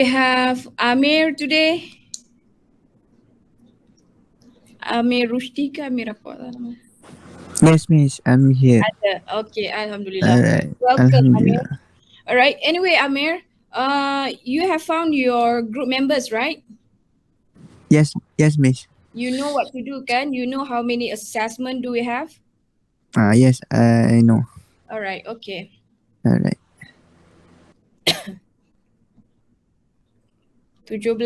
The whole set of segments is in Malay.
We have Amir today. Amir Rushdie ke Amir apa nama? Yes, Miss, I'm here. Ada. Okay, Alhamdulillah. Alright, Welcome, Amir. Alhamdulillah. Alright, anyway, Amir, you have found your group members, right? Yes, yes, Miss. You know what to do, kan? You know how many assessment do we have? Yes, I know. Alright, okay. Alright. 17.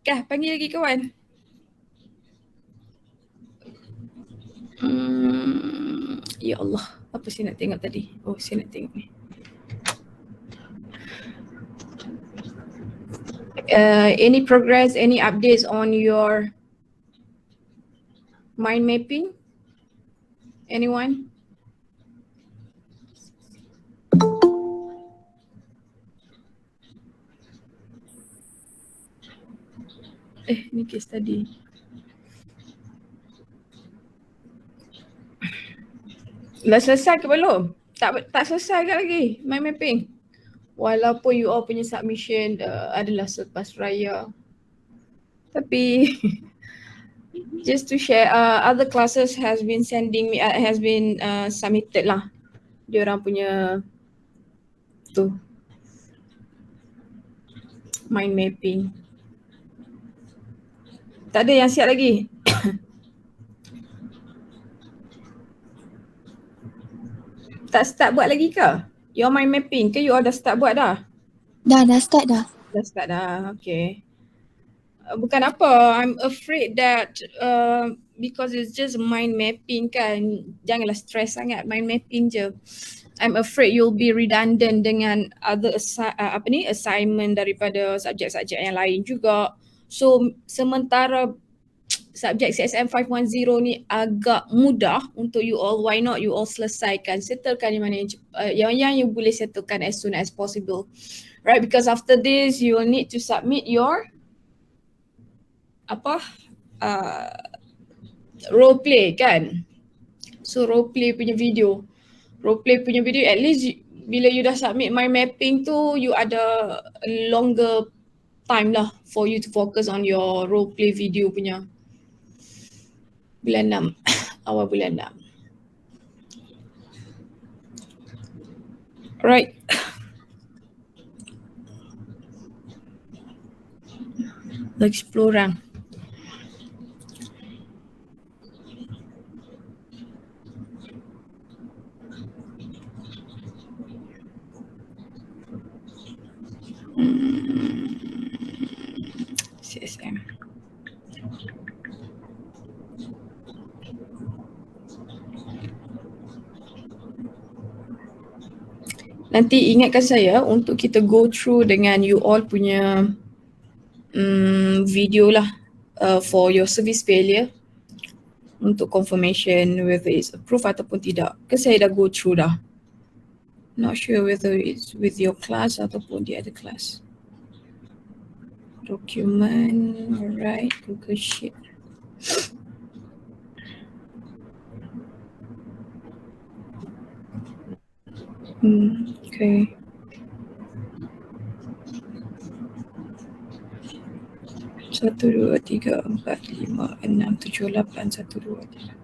Kah, panggil lagi kawan. Ya Allah, apa saya nak tengok tadi? Oh, saya nak tengok ni. Any progress, any updates on your mind mapping? Anyone? Ni case tadi. Dah selesai ke belum? Tak selesai ke lagi mind mapping? Walaupun you all punya submission adalah selepas raya. Tapi just to share, other classes has been sending me, has been submitted lah. Dia orang punya tu mind mapping. Tak ada yang siap lagi. Tak start buat lagi ke? Your mind mapping ke you all dah start buat dah? Dah start dah. Dah start dah, okay. Bukan apa, I'm afraid that because it's just mind mapping kan, janganlah stress sangat mind mapping je. I'm afraid you'll be redundant dengan other assignment daripada subjek-subjek yang lain juga. So sementara subjek CSM510 ni agak mudah untuk you all, why not you all selesaikan, settlekan di mana yang you boleh settlekan as soon as possible. Right, because after this you will need to submit your role play kan. So role play punya video. At least bila you dah submit mind mapping tu, you ada longer time lah for you to focus on your role play video punya. Bulan 6, awal bulan 6. Alright. Lagi 10 orang. CSM. Nanti ingatkan saya untuk kita go through dengan you all punya video lah for your service failure untuk confirmation whether it's approved ataupun tidak. Ke saya dah go through dah. Not sure whether it's with your class ataupun the other class. Document, alright, Google Sheet. Okay. Satu, dua, tiga, empat, lima, enam, tujuh, lapan, satu, dua, tiga,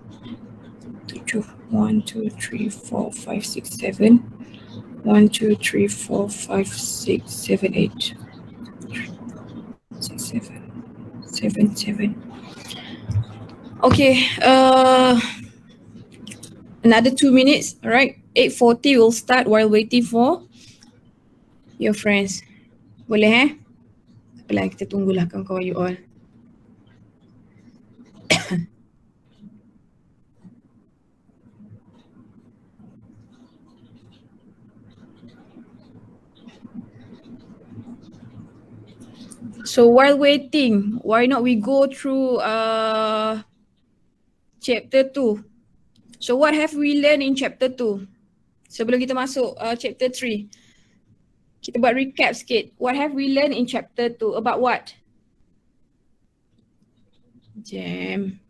tujuh. 1, 2, 3, 4, 5, 6, 7. 1, 2, 3, 4, 5, 6, 7, 8. 6, 7, 7, 7. Okay, another 2 minutes, alright. 8:40 we'll start while waiting for your friends. Boleh Apalah, kita tunggulah kawan-kawan you all. So while waiting, why not we go through chapter 2. So what have we learned in chapter 2? Sebelum kita masuk chapter 3. Kita buat recap sikit. What have we learned in chapter 2? About what? Jam.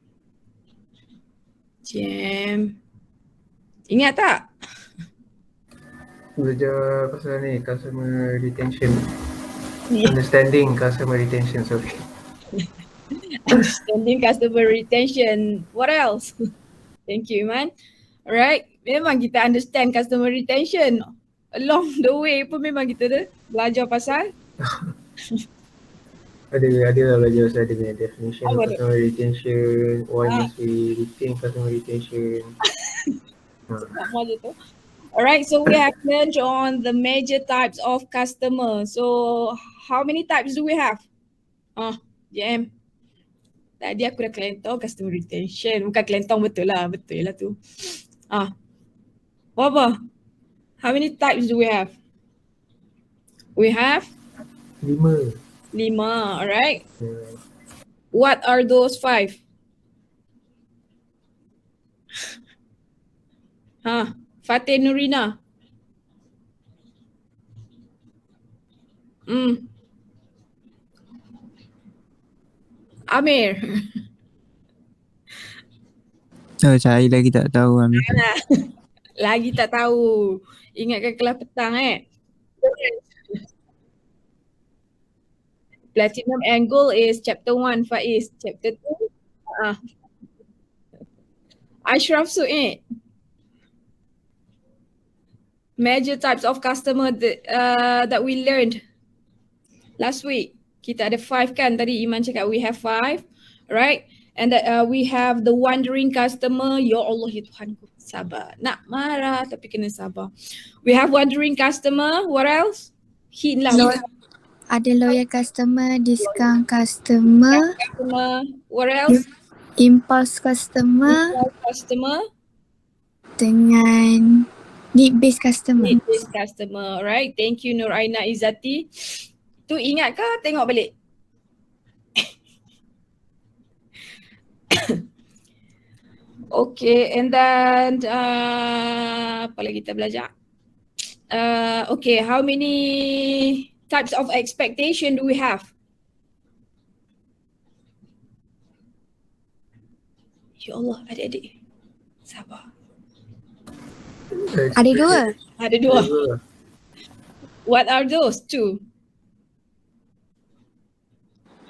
Ingat tak? Belajar pasal ni, customer retention. Understanding customer retention, sorry. Understanding customer retention. What else? Thank you, Iman. Alright, memang kita understand customer retention. Along the way pun memang kita dah belajar pasal Ada lah belajar pasal dia punya definition of apa tu? customer retention, why Ah. must we retain customer retention. Sama je tu. Alright, so we have learned on the major types of customer. So how many types do we have? JM. Tadi aku dah kelentong customer retention. Bukan kelentong, betul lah tu. Apa? How many types do we have? We have 5. 5, alright. What are those 5? Fateh Nurina. Amir. Oh, saya lagi tak tahu Amir. Lagi tak tahu. Ingatkan kelas petang Platinum and Gold is chapter 1, Faiz. Chapter 2, Ashraf Su'id. Major types of customer that we learned last week. Kita ada 5 kan, tadi Iman cakap we have 5, right? And that we have the wandering customer. Ya Allah, ya Tuhanku, sabar. Nak marah tapi kena sabar. We have wandering customer. What else? Hint lah. Ada loyal customer, discount customer, What else? impulse customer, Customer. dengan need-based customer. Need-based customer, right? Thank you Nur Aina Izzati. Tu ingat ke? Tengok balik. Okay, and then apa lagi kita belajar? Okay, how many types of expectation do we have? Ya Allah, adik-adik. Sabar. Ada 2. Ada 2. What are those 2?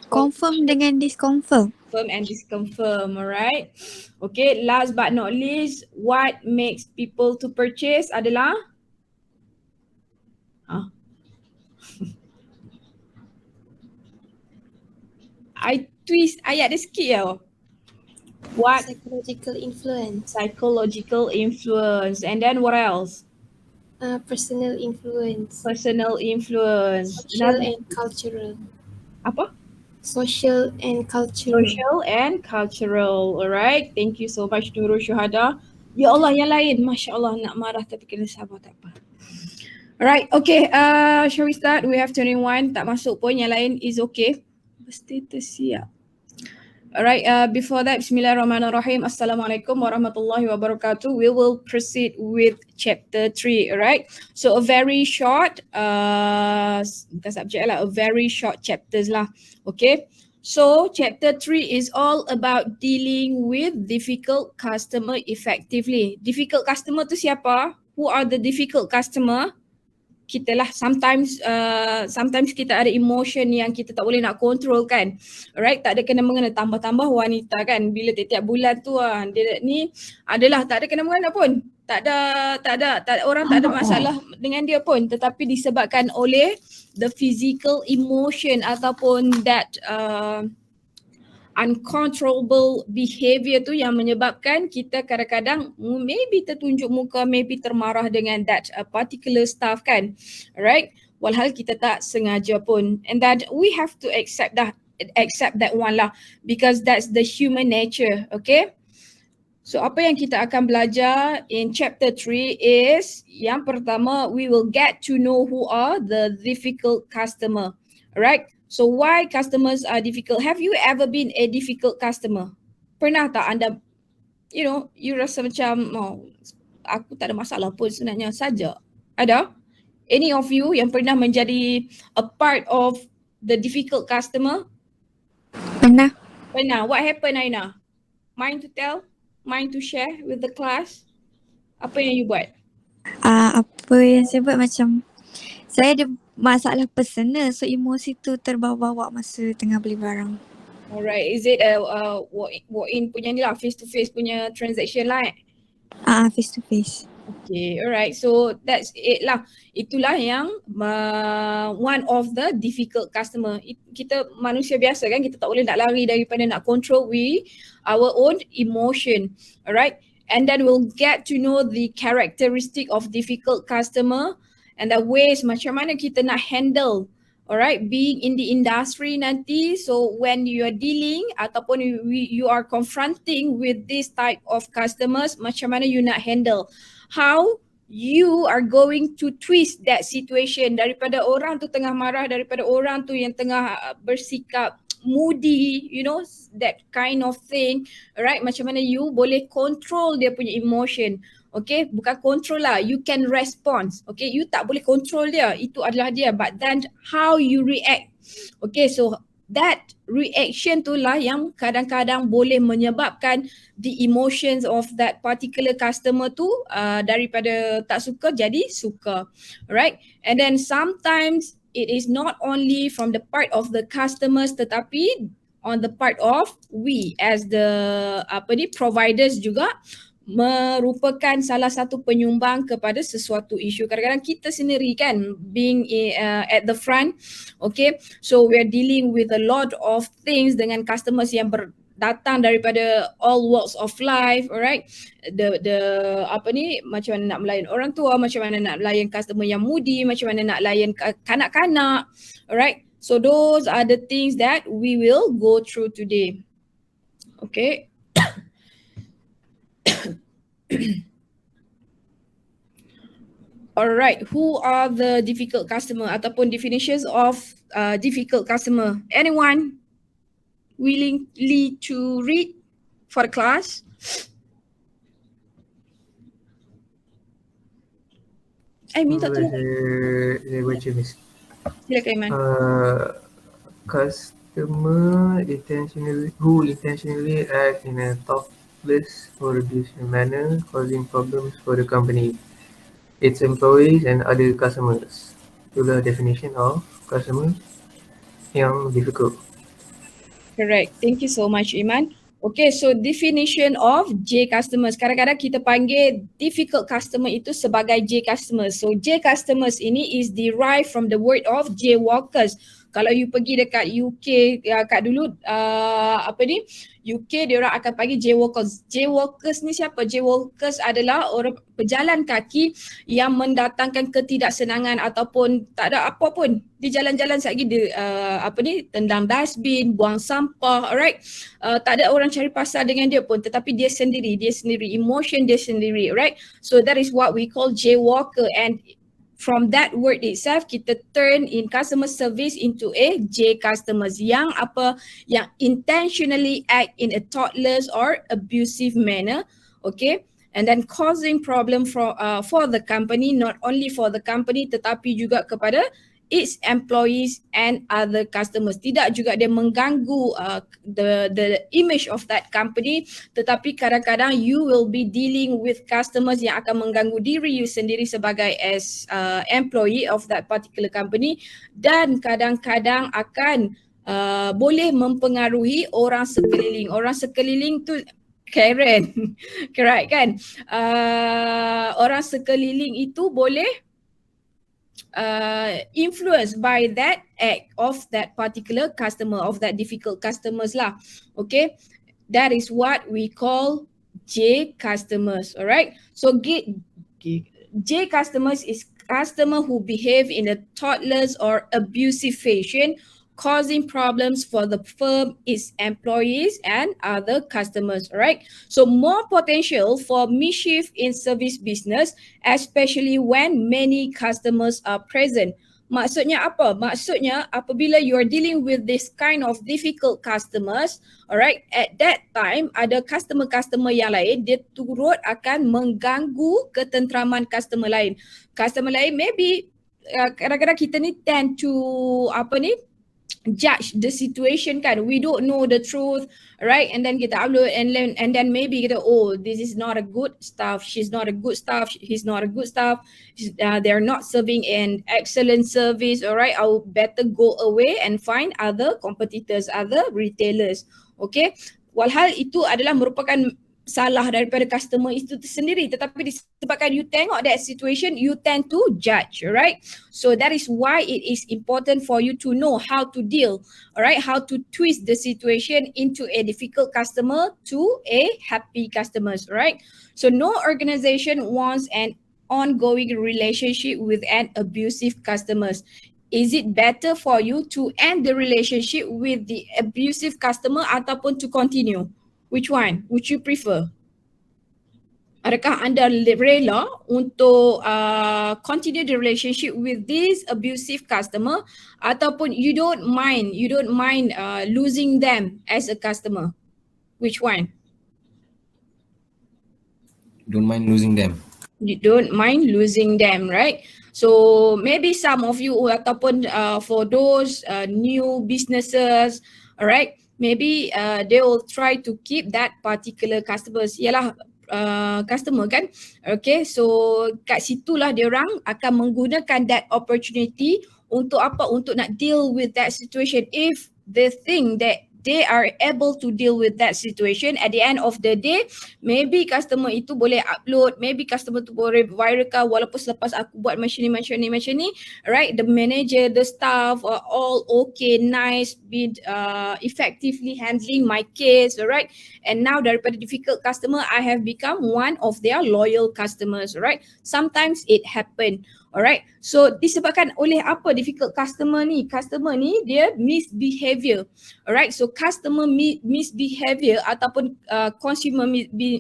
Confirm dengan disconfirm. Confirm and disconfirm, alright? Okay, last but not least, what makes people to purchase adalah? I twist ayat dia sikit tau. What? Psychological influence. Psychological influence. And then what else? Personal influence. Personal influence. Social and cultural. Apa? Social and cultural. Social and cultural. Alright. Thank you so much Nurul Syuhada. Ya Allah, yang lain. Masya Allah, nak marah tapi kena sabar, tak apa. Alright, okay. Shall we start? We have 21. Tak masuk pun, yang lain is okay. Status siap. Alright, before that, Bismillahirrahmanirrahim. Assalamualaikum warahmatullahi wabarakatuh. We will proceed with chapter 3, alright? So a very short, bukan subject lah, a very short chapters lah, okay? So chapter 3 is all about dealing with difficult customer effectively. Difficult customer tu siapa? Who are the difficult customer? Kita lah, sometimes kita ada emotion yang kita tak boleh nak control kan. Alright, tak ada kena mengena, tambah-tambah wanita kan. Bila tiap-tiap bulan tu dia ni adalah tak ada kena mengena pun. Tak ada orang tak ada masalah dengan dia pun, tetapi disebabkan oleh the physical emotion ataupun that uncontrollable behavior tu yang menyebabkan kita kadang-kadang maybe tertunjuk muka, maybe termarah dengan that particular staff kan. Alright, walhal kita tak sengaja pun, and that we have to accept that one lah, because that's the human nature. Okay, so apa yang kita akan belajar in chapter 3 is, yang pertama, we will get to know who are the difficult customer. Alright, so why customers are difficult? Have you ever been a difficult customer? Pernah tak anda, you rasa macam, aku tak ada masalah pun sebenarnya saja? Ada? Any of you yang pernah menjadi a part of the difficult customer? Pernah. Pernah. What happened, Aina? Mind to tell? Mind to share with the class? Apa yang you buat? Apa yang saya buat, macam saya ada masalah personal, so emosi tu terbawa-bawa masa tengah beli barang. Alright, is it walk-in punya ni lah, face to face punya transaction lah Face to face. Okay, alright. So that's it lah. Itulah yang one of the difficult customer. Kita manusia biasa kan, kita tak boleh nak lari daripada nak control our own emotion. Alright. And then we'll get to know the characteristic of difficult customer and the ways macam mana kita nak handle. Alright, being in the industry nanti, so when you are dealing ataupun you are confronting with this type of customers, macam mana you nak handle, how you are going to twist that situation daripada orang tu tengah marah, daripada orang tu yang tengah bersikap moody, you know, that kind of thing, alright, macam mana you boleh control dia punya emotion. Okay, bukan control lah, you can respond. Okay, you tak boleh control dia, itu adalah dia, but then how you react. Okay, so that reaction tu lah yang kadang-kadang boleh menyebabkan the emotions of that particular customer tu daripada tak suka jadi suka. Alright, and then sometimes it is not only from the part of the customers tetapi on the part of we as the providers juga merupakan salah satu penyumbang kepada sesuatu isu. Kadang-kadang kita sendiri kan being at the front, okay, so we are dealing with a lot of things dengan customers yang datang daripada all walks of life, alright, the macam mana nak melayan orang tua, macam mana nak melayan customer yang moody, macam mana nak layan kanak-kanak, alright, so those are the things that we will go through today. Okay. Alright, who are the difficult customer ataupun definitions of difficult customer? Anyone willingly to read for the class? Minta tolong. Saya baca Miss. Silakan Iman. Customer who intentionally act in a thoughtless or abusive manner, causing problems for the company, its employees and other customers. Itulah definition of customer yang difficult. Correct. Thank you so much Iman. Okay, so definition of J customers. Kadang-kadang kita panggil difficult customer itu sebagai J customers. So J customers ini is derived from the word of J workers. Kalau you pergi dekat UK kat dulu UK dia orang akan panggil J workers. J workers ni siapa? J workers adalah orang pejalan kaki yang mendatangkan ketidaksenangan ataupun tak ada apa pun. Di jalan-jalan sekali dia tendang dustbin, buang sampah, alright. Tak ada orang cari pasal dengan dia pun, tetapi dia sendiri, emotion dia sendiri, right? So that is what we call J worker, and from that word itself, kita turn in customer service into a J customers yang intentionally act in a thoughtless or abusive manner, okay, and then causing problem for the company, not only for the company tetapi juga kepada its employees and other customers. Tidak juga dia mengganggu the image of that company, tetapi kadang-kadang you will be dealing with customers yang akan mengganggu diri you sendiri sebagai as employee of that particular company, dan kadang-kadang akan boleh mempengaruhi orang sekeliling. Orang sekeliling tu Karen, correct kan? Orang sekeliling itu boleh influenced by that act of that particular customer, of that difficult customers lah. Okay, that is what we call J customers. Alright, so J customers is customer who behave in a thoughtless or abusive fashion, causing problems for the firm, its employees and other customers. Alright, so more potential for mischief in service business, especially when many customers are present. Maksudnya apa? Maksudnya apabila you are dealing with this kind of difficult customers, alright, at that time ada customer-customer yang lain, dia turut akan mengganggu ketenteraman customer lain. Customer lain maybe kadang-kadang kita ni tend to judge the situation kan. We don't know the truth, right? And then kita upload and then maybe kita, oh, this is not a good staff, she's not a good staff, he's not a good staff, they're not serving an excellent service. Alright, I'll better go away and find other competitors, other retailers. Okay, walhal itu adalah merupakan salah daripada customer itu sendiri, tetapi disebabkan you tengok that situation, you tend to judge, right? So that is why it is important for you to know how to deal, all right, how to twist the situation into a difficult customer to a happy customers, right? So no organization wants an ongoing relationship with an abusive customers. Is it better for you to end the relationship with the abusive customer ataupun to continue? Which one would you prefer? Adakah anda rela untuk continue the relationship with this abusive customer ataupun you don't mind losing them as a customer? Which one? Don't mind losing them. You don't mind losing them, right? So maybe some of you ataupun for those new businesses, alright, maybe they will try to keep that particular customers. Ialah customer kan. Okay, so kat situlah dia orang akan menggunakan that opportunity untuk apa? Untuk nak deal with that situation. If they think that they are able to deal with that situation, at the end of the day, maybe customer itu boleh upload, maybe customer tu boleh viralkan walaupun selepas aku buat macam ni, right? The manager, the staff are all okay, nice, been effectively handling my case, alright? And now daripada difficult customer, I have become one of their loyal customers, right? Sometimes it happen. Alright, so disebabkan oleh apa difficult customer ni? Customer ni dia misbehavior. Alright, so customer misbehavior ataupun consumer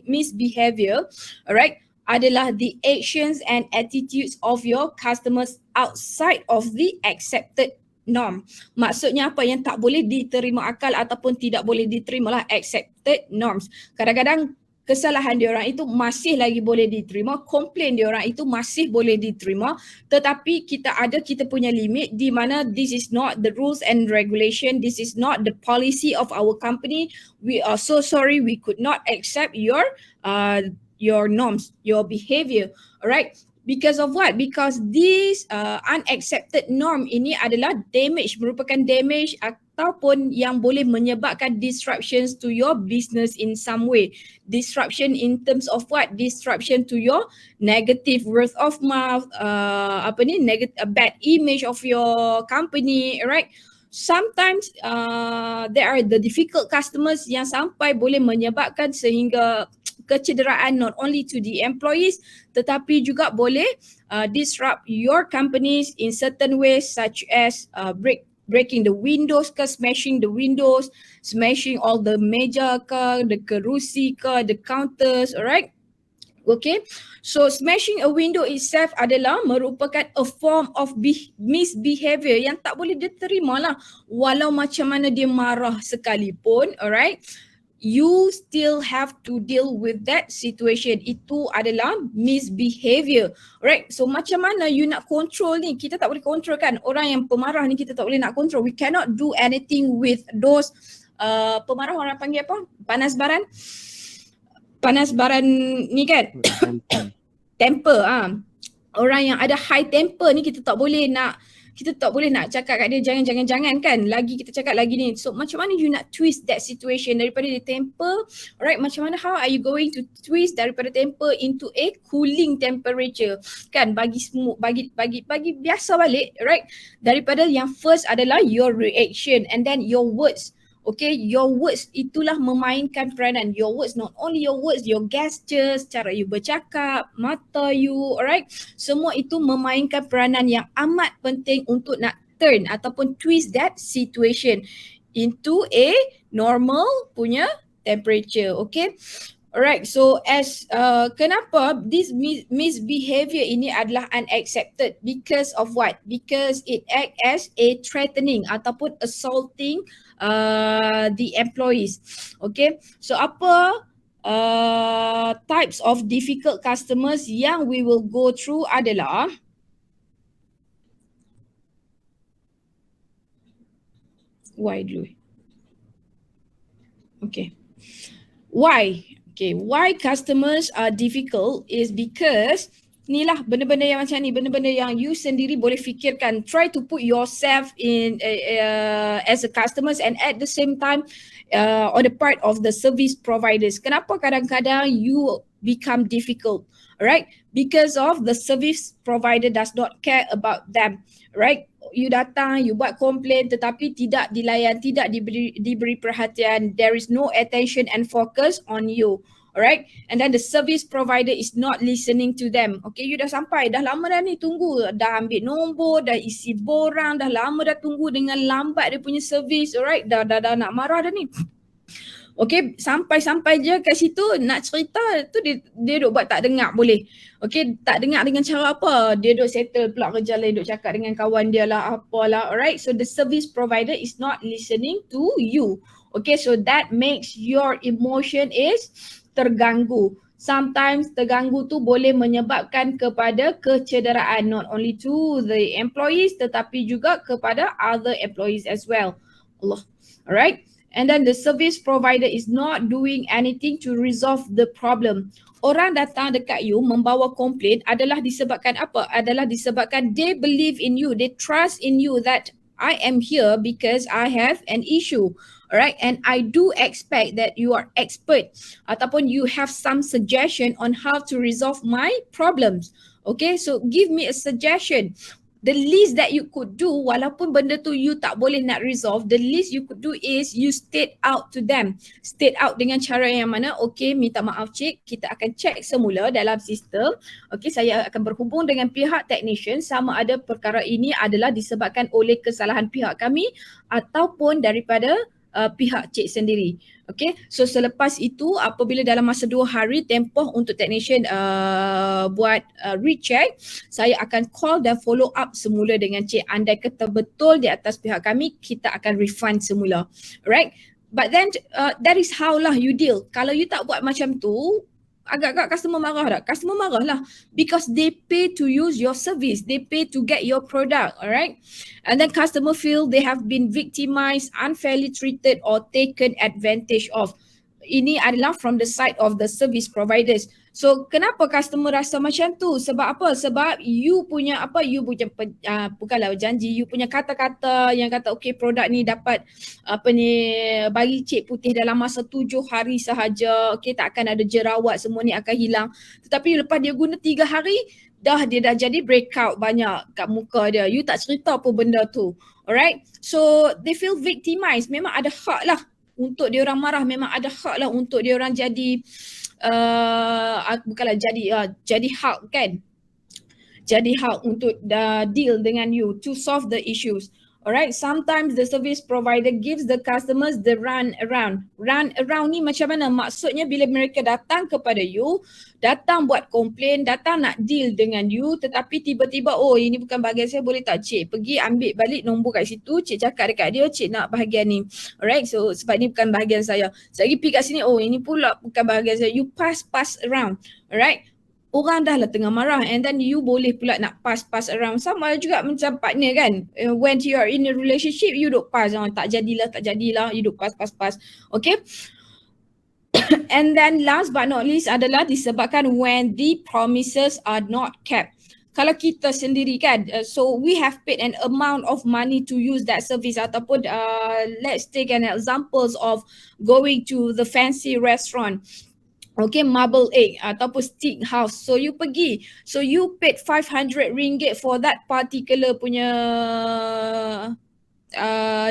misbehavior, alright, adalah the actions and attitudes of your customers outside of the accepted norm. Maksudnya apa? Yang tak boleh diterima akal ataupun tidak boleh diterima lah accepted norms. Kadang-kadang kesalahan diorang itu masih lagi boleh diterima, komplain diorang itu masih boleh diterima, tetapi kita punya limit di mana this is not the rules and regulation, this is not the policy of our company. We are so sorry, we could not accept your norms, your behavior. Alright, because of what? Because this unaccepted norm ini adalah damage, merupakan damage ataupun yang boleh menyebabkan disruptions to your business in some way. Disruption in terms of what? Disruption to your negative word of mouth, bad image of your company, right? Sometimes there are the difficult customers yang sampai boleh menyebabkan sehingga kecederaan not only to the employees tetapi juga boleh disrupt your companies in certain ways, such as breaking the windows ke, smashing the windows, smashing all the meja ke, the kerusi ke, the counters, alright? Okay, so smashing a window itself adalah merupakan a form of misbehavior yang tak boleh diterima lah, walau macam mana dia marah sekalipun, alright? You still have to deal with that situation. Itu adalah misbehavior. Right? So macam mana you nak control ni? Kita tak boleh control kan. Orang yang pemarah ni kita tak boleh nak control. We cannot do anything with those pemarah, orang panggil apa? Panas baran ni kan? Temper. Orang yang ada high temper ni kita tak boleh nak cakap kat dia jangan kan, lagi kita cakap lagi ni. So macam mana you nak twist that situation daripada dia temper, alright, macam mana, how are you going to twist daripada temper into a cooling temperature kan, bagi biasa balik, right? Daripada yang first adalah your reaction and then your words. Okay, your words itulah memainkan peranan. Your words, not only your words, your gestures, cara you bercakap, mata you, alright. Semua itu memainkan peranan yang amat penting untuk nak turn ataupun twist that situation into a normal punya temperature, okay. Alright, so as kenapa this misbehavior ini adalah unaccepted? Because of what? Because it act as a threatening ataupun assaulting the employees. Okay, so apa types of difficult customers yang we will go through adalah Why dulu? Okay. Why? Okay, why customers are difficult is because ni lah benda-benda yang macam ni, benda-benda yang you sendiri boleh fikirkan. Try to put yourself in as a customers and at the same time on the part of the service providers. Kenapa kadang-kadang you become difficult? Alright, because of the service provider does not care about them. Right, you datang, you buat komplain tetapi tidak dilayan, tidak diberi perhatian. There is no attention and focus on you. Alright, and then the service provider is not listening to them. Okay, you dah sampai, dah lama dah ni tunggu, dah ambil nombor, dah isi borang, dah lama dah tunggu dengan lambat dia punya service. Alright, dah nak marah dah ni. Okay, sampai-sampai je kat situ nak cerita tu dia duk buat tak dengar boleh. Okay, tak dengar dengan cara apa? Dia duk settle pula kerja lain, duk cakap dengan kawan dia lah, apalah. Alright, so the service provider is not listening to you. Okay, so that makes your emotion is terganggu. Sometimes terganggu tu boleh menyebabkan kepada kecederaan not only to the employees tetapi juga kepada other employees as well. Allah. Alright. And then the service provider is not doing anything to resolve the problem. Orang datang dekat you membawa komplain adalah disebabkan apa? Adalah disebabkan they believe in you, they trust in you that I am here because I have an issue. Alright, and I do expect that you are expert ataupun you have some suggestion on how to resolve my problems. Okay, so give me a suggestion. The least that you could do, walaupun benda tu you tak boleh nak resolve, the least you could do is you state out to them. State out dengan cara yang mana, okay, minta maaf cik, kita akan check semula dalam sistem. Okay, saya akan berhubung dengan pihak technician sama ada perkara ini adalah disebabkan oleh kesalahan pihak kami ataupun daripada pihak cik sendiri. Okay, so selepas itu apabila dalam masa 2 hari tempoh untuk technician buat recheck, saya akan call dan follow up semula dengan cik. Andai kata betul di atas pihak kami, kita akan refund semula. Right? But then that is how lah you deal. Kalau you tak buat macam tu, agak-agak customer marah tak? Customer marah lah because they pay to use your service. They pay to get your product, alright? And then customer feel they have been victimized, unfairly treated or taken advantage of. Ini adalah from the side of the service providers. So kenapa customer rasa macam tu? Sebab apa? Sebab you punya apa? You punya bukanlah janji, you punya kata-kata yang kata okay produk ni dapat apa ni bagi cik putih dalam masa 7 hari sahaja. Okay, tak akan ada jerawat, semua ni akan hilang. Tetapi lepas dia guna 3 hari dia dah jadi breakout banyak kat muka dia. You tak cerita apa benda tu. Alright? So they feel victimized. Memang ada hak lah untuk dia orang marah, memang ada hak lah untuk dia orang jadi bukanlah jadi hak kan, jadi hak untuk deal dengan you to solve the issues. Alright, sometimes the service provider gives the customers the run around. Run around ni macam mana? Maksudnya bila mereka datang kepada you, datang buat komplain, datang nak deal dengan you tetapi tiba-tiba oh ini bukan bahagian saya, boleh tak cik pergi ambil balik nombor kat situ, cik cakap dekat dia cik nak bahagian ni. Alright, so sebab ni bukan bahagian saya. Saya pergi kat sini, oh ini pula bukan bahagian saya. You pass around. Alright. Orang dah lah tengah marah and then you boleh pula nak pass around. Sama juga macam partner kan. When you are in a relationship, you duk pass. Tak jadilah, you duk pass. Okay. And then last but not least adalah disebabkan when the promises are not kept. Kalau kita sendiri kan, so we have paid an amount of money to use that service ataupun let's take an examples of going to the fancy restaurant. Okay, marble egg ataupun steak house. So you pergi. So you paid 500 ringgit for that particular punya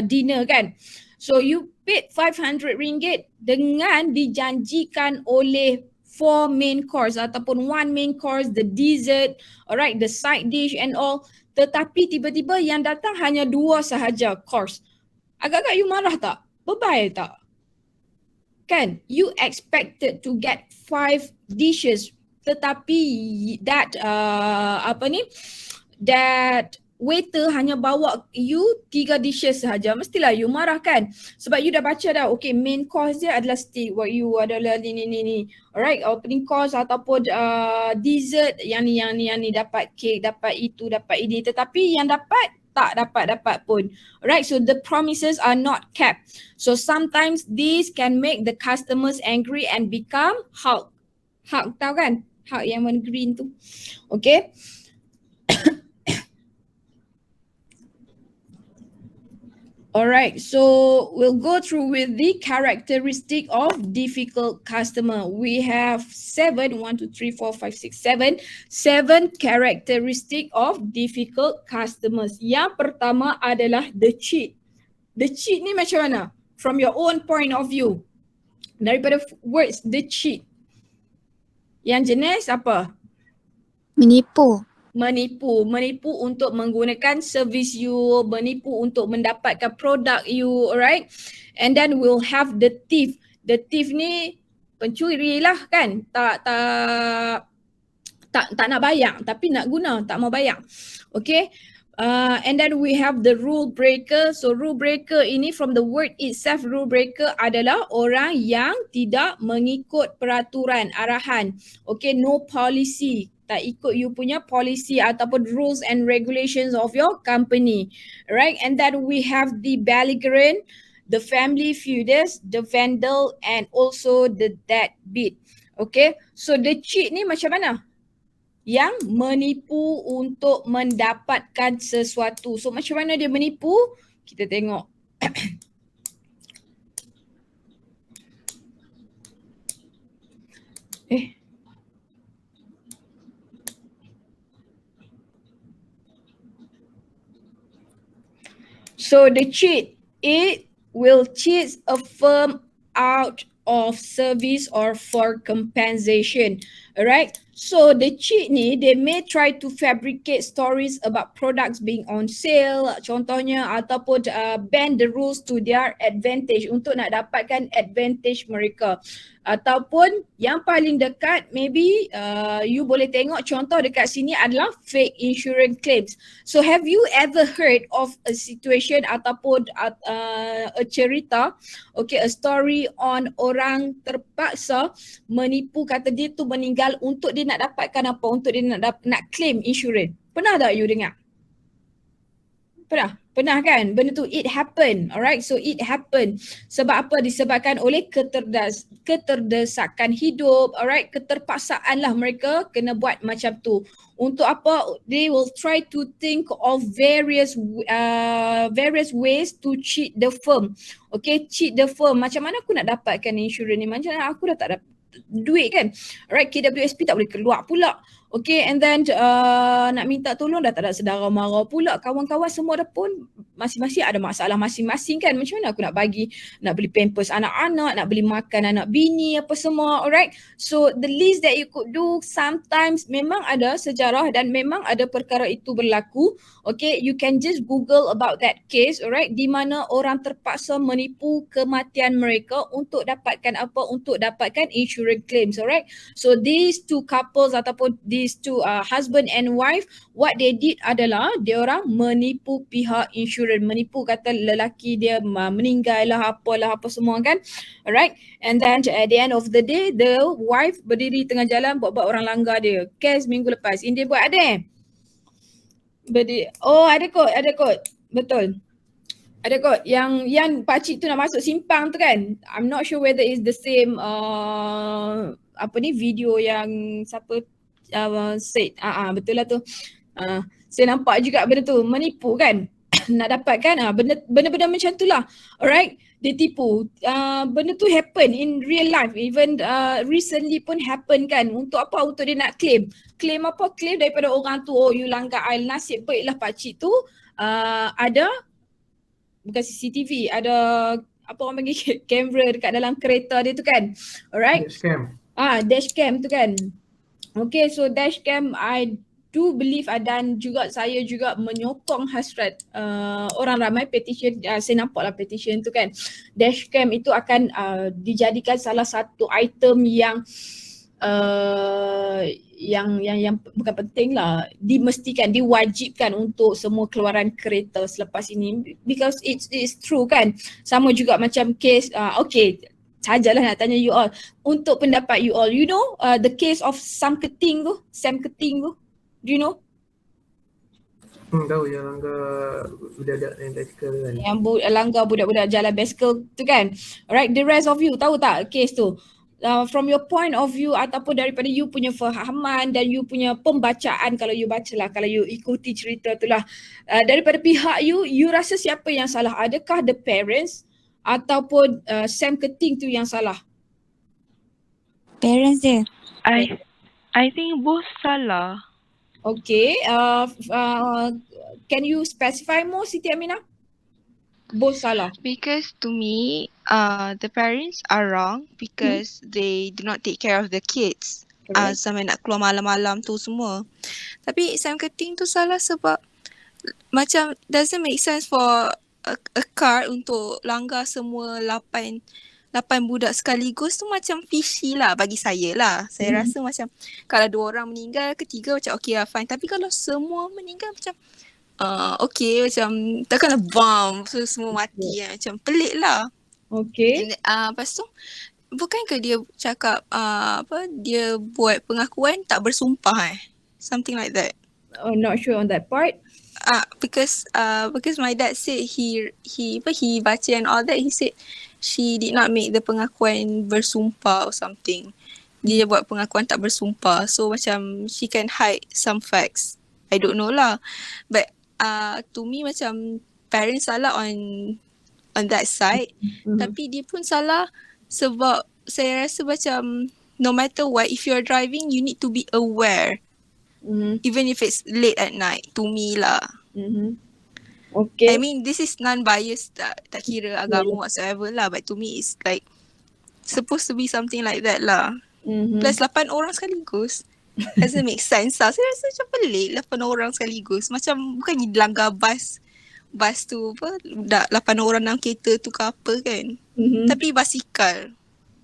dinner kan. So you paid 500 ringgit dengan dijanjikan oleh 4 main course ataupun 1 main course, the dessert, alright, the side dish and all. Tetapi tiba-tiba yang datang hanya 2 sahaja course. Agak-agak you marah tak? Bebal tak? Kan, you expected to get 5 dishes tetapi that that waiter hanya bawa you 3 dishes sahaja. Mestilah you marah kan, sebab you dah baca dah okay main course dia adalah steak, what you adalah ni. Alright, opening course ataupun dessert yang ni dapat cake, dapat itu, dapat ini, tetapi yang dapat tak dapat pun. Alright, so the promises are not kept. So sometimes these can make the customers angry and become Hulk. Hulk tahu kan? Hulk yang warna green tu. Okay. Alright, so we'll go through with the characteristic of difficult customer. We have 7 characteristic of difficult customers. Yang pertama adalah the cheat. The cheat ni macam mana? From your own point of view. Daripada words, the cheat. Yang jenis apa? Menipu. Menipu untuk menggunakan service you, menipu untuk mendapatkan produk you, alright? And then we'll have the thief. The thief ni pencuri lah kan, tak nak bayar tapi nak guna, tak mau bayar. Okay. And then we have the rule breaker. So rule breaker ini from the word itself, rule breaker adalah orang yang tidak mengikut peraturan, arahan. Okay, no policy. Tak ikut you punya policy ataupun rules and regulations of your company. Right? And then we have the belligerent, the family feudist, the vandal and also the deadbeat. Okay? So the cheat ni macam mana? Yang menipu untuk mendapatkan sesuatu. So macam mana dia menipu? Kita tengok. So the cheat, it will cheat a firm out of service or for compensation. Alright, so the cheat ni, they may try to fabricate stories about products being on sale, contohnya, ataupun bend the rules to their advantage untuk nak dapatkan advantage mereka. Ataupun yang paling dekat, maybe you boleh tengok contoh dekat sini adalah fake insurance claims. So have you ever heard of a situation ataupun a cerita, okay, a story on orang terpaksa menipu, kata dia tu meninggal untuk dia nak dapatkan apa? Untuk dia nak claim insurans. Pernah tak you dengar? Pernah kan? Benda tu it happen. Alright, so it happen. Sebab apa? Disebabkan oleh keterdesakan hidup. Alright, keterpaksaan lah mereka kena buat macam tu. Untuk apa? They will try to think of various ways to cheat the firm. Okay, cheat the firm. Macam mana aku nak dapatkan insurans ni? Macam mana aku dah tak dapat duit kan? Alright, KWSP tak boleh keluar pula. Okay, and then nak minta tolong dah tak ada saudara mara pula. Kawan-kawan semua dah pun masing-masing ada masalah masing-masing kan. Macam mana aku nak bagi, nak beli pampers anak-anak, nak beli makan anak bini apa semua, alright. So the least that you could do, sometimes memang ada sejarah dan memang ada perkara itu berlaku. Okay, you can just Google about that case, alright. Di mana orang terpaksa menipu kematian mereka untuk dapatkan apa? Untuk dapatkan insurance claims, alright. So these two couples ataupun these two husband and wife, what they did adalah dia orang menipu pihak insurans, menipu kata lelaki dia meninggal lah apalah apa semua kan, alright. And then at the end of the day, the wife berdiri tengah jalan buat orang langgar dia. Kes minggu lepas, ini dia buat ada ada kot, betul. Ada kot yang pakcik tu nak masuk simpang tu kan. I'm not sure whether it's the same video yang siapa said. Betul lah tu. Saya nampak juga benda tu menipu kan. Nak dapatkan benda-benda macam tu lah. Alright, dia tipu. Benda tu happen in real life. Even recently pun happen kan. Untuk apa? Untuk dia nak claim. Claim apa? Claim daripada orang tu. Oh, you langgar I. Nasib baiklah pakcik tu ada, bukan CCTV, ada apa orang panggil kamera dekat dalam kereta dia tu kan. Alright. Dashcam. Dashcam tu kan. Okay, so dashcam I do believe dan juga saya juga menyokong hasrat orang ramai petition. Saya nampak lah petition tu kan. Dashcam itu akan dijadikan salah satu item yang bukan penting lah, dimestikan, diwajibkan untuk semua keluaran kereta selepas ini, because it's true kan. Sama juga macam case okay, sajalah nak tanya you all, untuk pendapat you all, you know the case of Sam Keting tu, do you know? Tahu yang langgar budak-budak naik basikal kan. Yang langgar budak-budak jalan basikal tu kan. Alright, the rest of you tahu tak kes tu? From your point of view ataupun daripada you punya fahaman dan you punya pembacaan, kalau you baca lah, kalau you ikuti cerita tu lah, daripada pihak you rasa siapa yang salah? Adakah the parents ataupun Sam Keting tu yang salah? Parents dia. I think both salah. Okay, can you specify more, Siti Aminah? Both salah. Because to me, the parents are wrong because they do not take care of the kids. Correct. Sampai nak keluar malam-malam tu semua. Tapi Sam Keting tu salah sebab macam doesn't make sense for a car untuk langgar semua 8 budak sekaligus tu, macam fishy lah bagi saya lah. Saya rasa macam kalau 2 orang meninggal, ketiga macam okay lah fine. Tapi kalau semua meninggal macam okay, macam takkanlah bomb so semua mati kan. Macam pelik lah. Okay. And, lepas tu bukankah dia cakap dia buat pengakuan tak bersumpah something like that. Not sure on that part. Because my dad said he baca and all that, he said she did not make the pengakuan bersumpah or something. Dia buat pengakuan tak bersumpah. So macam she can hide some facts. I don't know lah. But to me macam parents salah on that side. Tapi dia pun salah sebab saya rasa macam no matter what, if you're driving, you need to be aware. Even if it's late at night, to me lah. Okay. I mean, this is non-biased, tak kira agama whatsoever lah. But to me, it's like supposed to be something like that lah. Plus 8 orang sekaligus. Doesn't make sense lah. Saya rasa macam pelik 8 orang sekaligus. Macam bukannya langgar bas tu apa, 8 orang dalam kereta tu ke apa kan. Tapi basikal.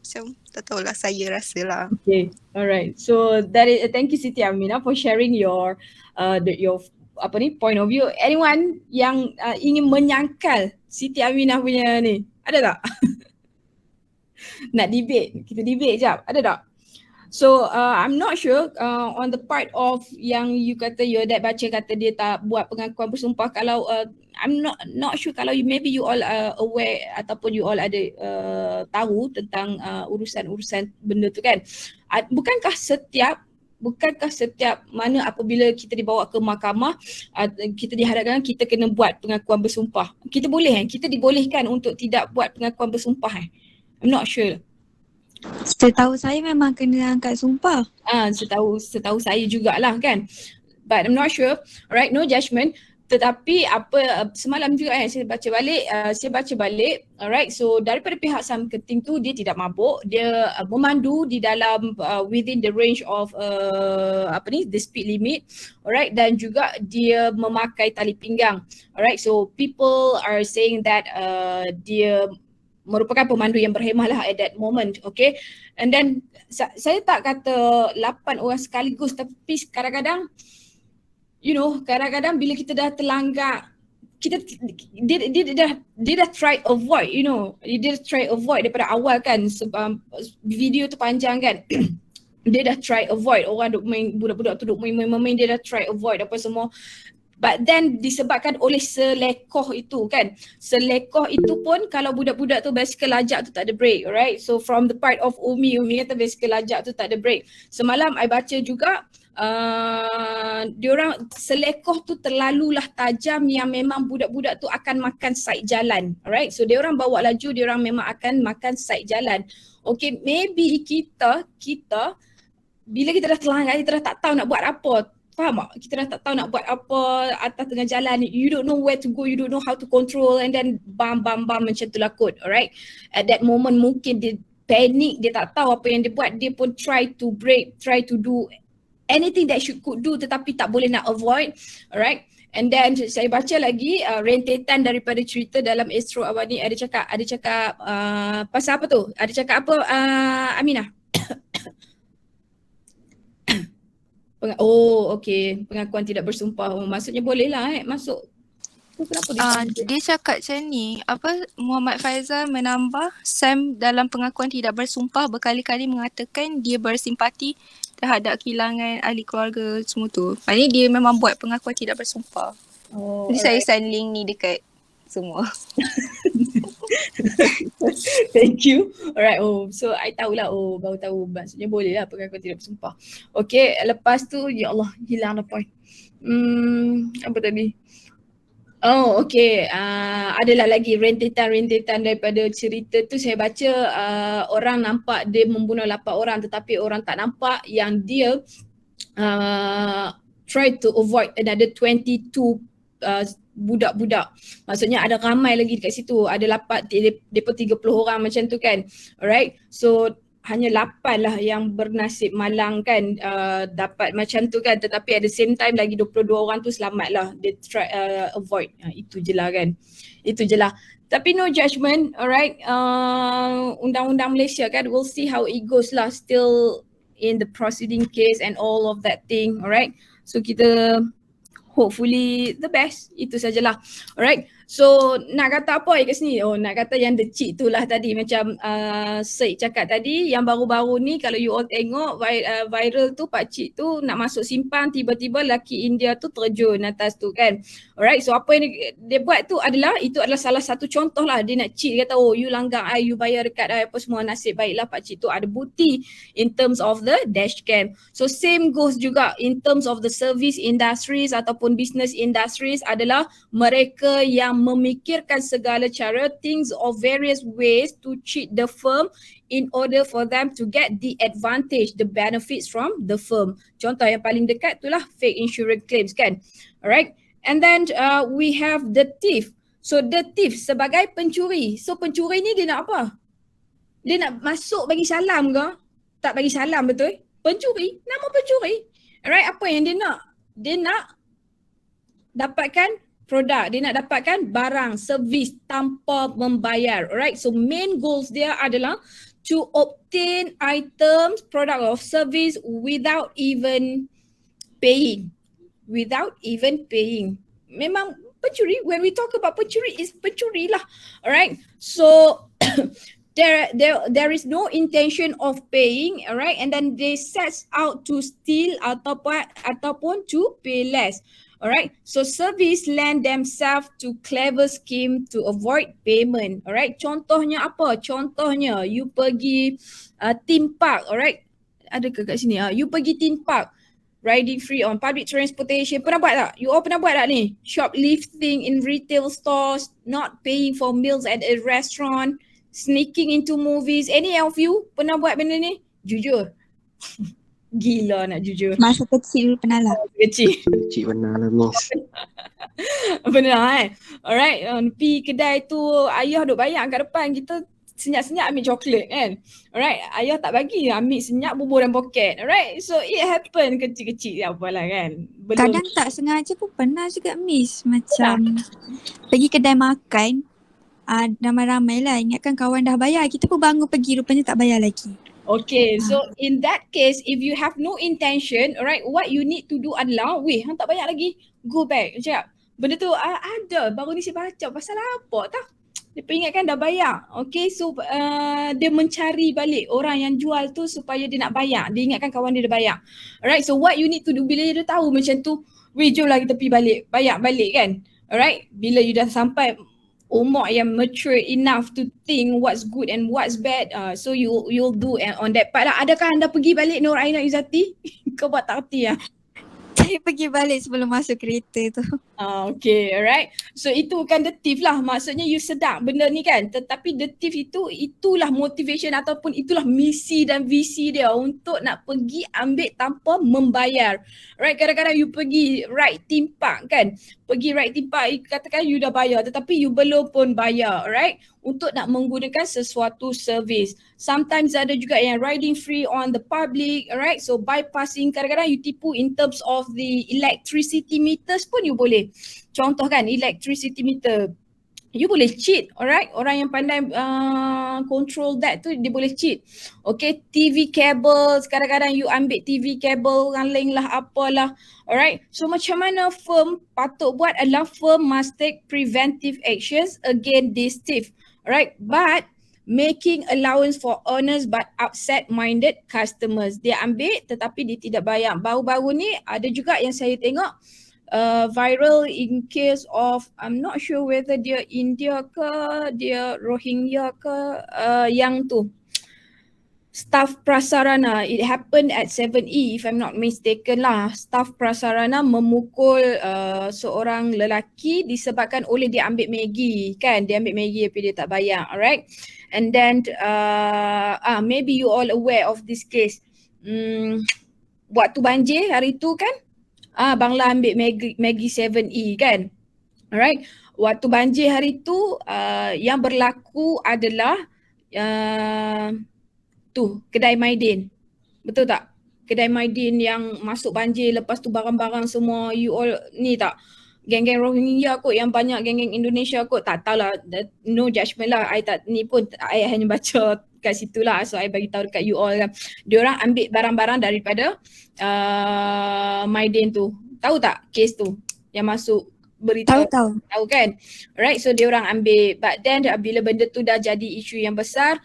Macam tak tahulah, saya rasa lah. Okay, alright. So that is thank you Siti Aminah for sharing your point of view. Anyone yang ingin menyangkal Siti Aminah punya ni, ada tak? Nak debate, kita debate jap, ada tak? So I'm not sure on the part of yang you kata your dad baca kata dia tak buat pengakuan bersumpah. Kalau I'm not sure kalau maybe you all aware ataupun you all ada tahu tentang urusan-urusan benda tu kan. Bukankah setiap mana apabila kita dibawa ke mahkamah, kita dihadapkan kita kena buat pengakuan bersumpah. Kita dibolehkan untuk tidak buat pengakuan bersumpah I'm not sure. Setahu saya memang kena angkat sumpah. Setahu saya jugalah kan. But I'm not sure. Alright, no judgement. Tetapi semalam juga saya baca balik. Alright, so daripada pihak Sam Keting tu dia tidak mabuk, dia memandu di dalam within the range of the speed limit. Alright, dan juga dia memakai tali pinggang. Alright, so people are saying that dia merupakan pemandu yang berhemah lah at that moment, okay. And then saya tak kata 8 orang sekaligus, tapi kadang-kadang kadang-kadang bila kita dah terlanggar, dia dah try avoid, dia try avoid daripada awal kan, sebab video tu panjang kan. Dia dah try avoid, orang duk main, budak-budak tu duk main, dia dah try avoid apa semua. But then disebabkan oleh selekoh itu kan. Selekoh itu pun kalau budak-budak tu basikal lajak tu tak ada break, alright. So from the part of Umi kata basikal lajak tu tak ada break. Semalam I baca juga diorang selekoh tu terlalulah tajam yang memang budak-budak tu akan makan side jalan, alright. So diorang bawa laju, diorang memang akan makan side jalan. Okay, maybe kita bila kita dah terlanggar, kita dah tak tahu nak buat apa. Faham tak? Kita dah tak tahu nak buat apa atas tengah jalan. You don't know where to go, you don't know how to control, and then bam macam tu lah kot, alright. At that moment mungkin dia panik, dia tak tahu apa yang dia buat, dia pun try to brake, try to do anything that she could do tetapi tak boleh nak avoid, alright. And then saya baca lagi rentetan daripada cerita dalam Astro Awani ada cakap pasal apa tu? Ada cakap apa Aminah? Okay. Pengakuan tidak bersumpah. Maksudnya boleh lah masuk. Kenapa dia cakap macam ni, Muhammad Faizal menambah, Sam dalam pengakuan tidak bersumpah berkali-kali mengatakan dia bersimpati terhadap kehilangan ahli keluarga semua tu. Maksudnya dia memang buat pengakuan tidak bersumpah. Oh, Jadi saya alright. sanding ni dekat semua. Thank you. Alright, so I tahulah, baru tahu maksudnya boleh lah pengakuan tidak bersumpah. Okay, lepas tu, ya Allah, hilang dah point. Apa tadi? Oh, okay. Adalah lagi rentetan-rentetan daripada cerita tu saya baca orang nampak dia membunuh 8 orang tetapi orang tak nampak yang dia try to avoid another 22 budak-budak. Maksudnya ada ramai lagi dekat situ. Ada depa 30 orang macam tu kan. Alright. So hanya 8 lah yang bernasib malang kan dapat macam tu kan, tetapi at the same time lagi 22 orang tu selamat lah. They try avoid. Itu je lah kan. Itu je lah. Tapi no judgement, alright. Undang-undang Malaysia kan, we'll see how it goes lah. Still in the proceeding case and all of that thing, alright. So kita hopefully the best, itu sajalah. Alright, so nak kata apa kat sini? Nak kata yang the cheat tu lah tadi, macam Syed cakap tadi, yang baru-baru ni kalau you all tengok viral tu, pakcik tu nak masuk simpang, tiba-tiba lelaki India tu terjun atas tu kan. Alright, so apa yang dia buat tu adalah, itu adalah salah satu contoh lah, dia nak cheat, dia kata you langgar I, you bayar dekat I apa semua, nasib baiklah pakcik tu ada bukti in terms of the dash cam. So same goes juga in terms of the service industries ataupun business industries, adalah mereka yang memikirkan segala cara, things of various ways to cheat the firm in order for them to get the advantage, the benefits from the firm. Contoh yang paling dekat itulah fake insurance claims kan. Alright, and then we have the thief. So the thief sebagai pencuri. So pencuri ni dia nak apa? Dia nak masuk bagi salam ke? Tak bagi salam, betul? Pencuri, nama pencuri. Alright, apa yang dia nak? Dia nak dapatkan produk, dia nak dapatkan barang, servis tanpa membayar. Alright, so main goals dia adalah to obtain items, product or service without even paying. Without even paying. Memang pencuri, when we talk about pencuri, is pencuri lah. Alright, so there is no intention of paying, alright, and then they set out to steal ataupun to pay less. Alright, so service lend themselves to clever scheme to avoid payment. Alright, contohnya apa? Contohnya you pergi theme park, alright, ada ke kat sini? You pergi theme park, riding free on public transportation. Pernah buat tak? You all pernah buat tak ni? Shoplifting in retail stores, not paying for meals at a restaurant, sneaking into movies. Any of you pernah buat benda ni? Jujur. Gila nak jujur. Masa kecil dulu pernah lah. Kecil. Cik benar lah miss. Benar kan? Alright, pergi kedai tu ayah duk bayar kat depan, kita senyap-senyap ambil coklat kan. Alright, ayah tak bagi, ambil senyap bubur dalam poket. Alright, so it happen kecil-kecil apalah kan. Belum. Kadang tak sengaja pun pernah juga miss. Macam pergi kedai makan, ramai-ramai lah, ingatkan kawan dah bayar, kita pun bangun pergi, rupanya tak bayar lagi. Okay, so in that case, if you have no intention, alright, what you need to do adalah, hang tak bayar lagi, go back. Cakap, benda tu ada, baru ni saya baca, pasal apa tau? Dia peringatkan dah bayar. Okay, so dia mencari balik orang yang jual tu supaya dia nak bayar. Dia ingatkan kawan dia dah bayar. Alright, so what you need to do bila dia tahu macam tu, jom lah kita pergi balik, bayar balik kan. Alright, bila you dah sampai umur yang mature enough to think what's good and what's bad, so you'll do on that part lah. Adakah anda pergi balik Nur Aina Izzati? Kau buat tak erti lah. Saya pergi balik sebelum masuk kereta tu. Okay, alright. So itu bukan the thief lah. Maksudnya you sedar benda ni kan. Tetapi the thief itulah motivation ataupun itulah misi dan visi dia untuk nak pergi ambil tanpa membayar. Right, kadang-kadang you pergi ride theme park kan. Pergi ride theme park, katakan you dah bayar tetapi you belum pun bayar, right? Untuk nak menggunakan sesuatu servis. Sometimes ada juga yang riding free on the public, alright? So bypassing, kadang-kadang you tipu in terms of the electricity meters pun you boleh. Contoh kan, electricity meter. You boleh cheat, alright? Orang yang pandai control that tu, dia boleh cheat. Okay, TV cables, kadang-kadang you ambil TV cable, orang lain lah apalah. Alright, so macam mana firm patut buat adalah firm must take preventive actions against this thief. Alright, but making allowance for honest but upset-minded customers. Dia ambil tetapi dia tidak bayar. Baru-baru ni ada juga yang saya tengok viral in case of, I'm not sure whether dia India ke, dia Rohingya ke, yang tu. Staff prasarana, it happened at 7E if I'm not mistaken lah. Staff prasarana memukul seorang lelaki disebabkan oleh dia ambil Maggi kan. Dia ambil Maggi tapi dia tak bayar, alright. And then maybe you all aware of this case. Waktu banjir hari tu kan, Bangla ambil Maggi 7E kan. Alright. Waktu banjir hari tu yang berlaku adalah tu kedai Maidin. Betul tak? Kedai Maidin yang masuk banjir, lepas tu barang-barang semua you all ni tak, geng-geng Rohingya kot, yang banyak geng-geng Indonesia kot, tak tahulah, no judgement lah. I tak ni pun, I hanya baca kat situ lah, so I bagi tahu dekat you all kan. Diorang ambil barang-barang daripada Maidin tu. Tahu tak kes tu yang masuk beritahu? Tahu kan? Right, so dia orang ambil, but then bila benda tu dah jadi isu yang besar,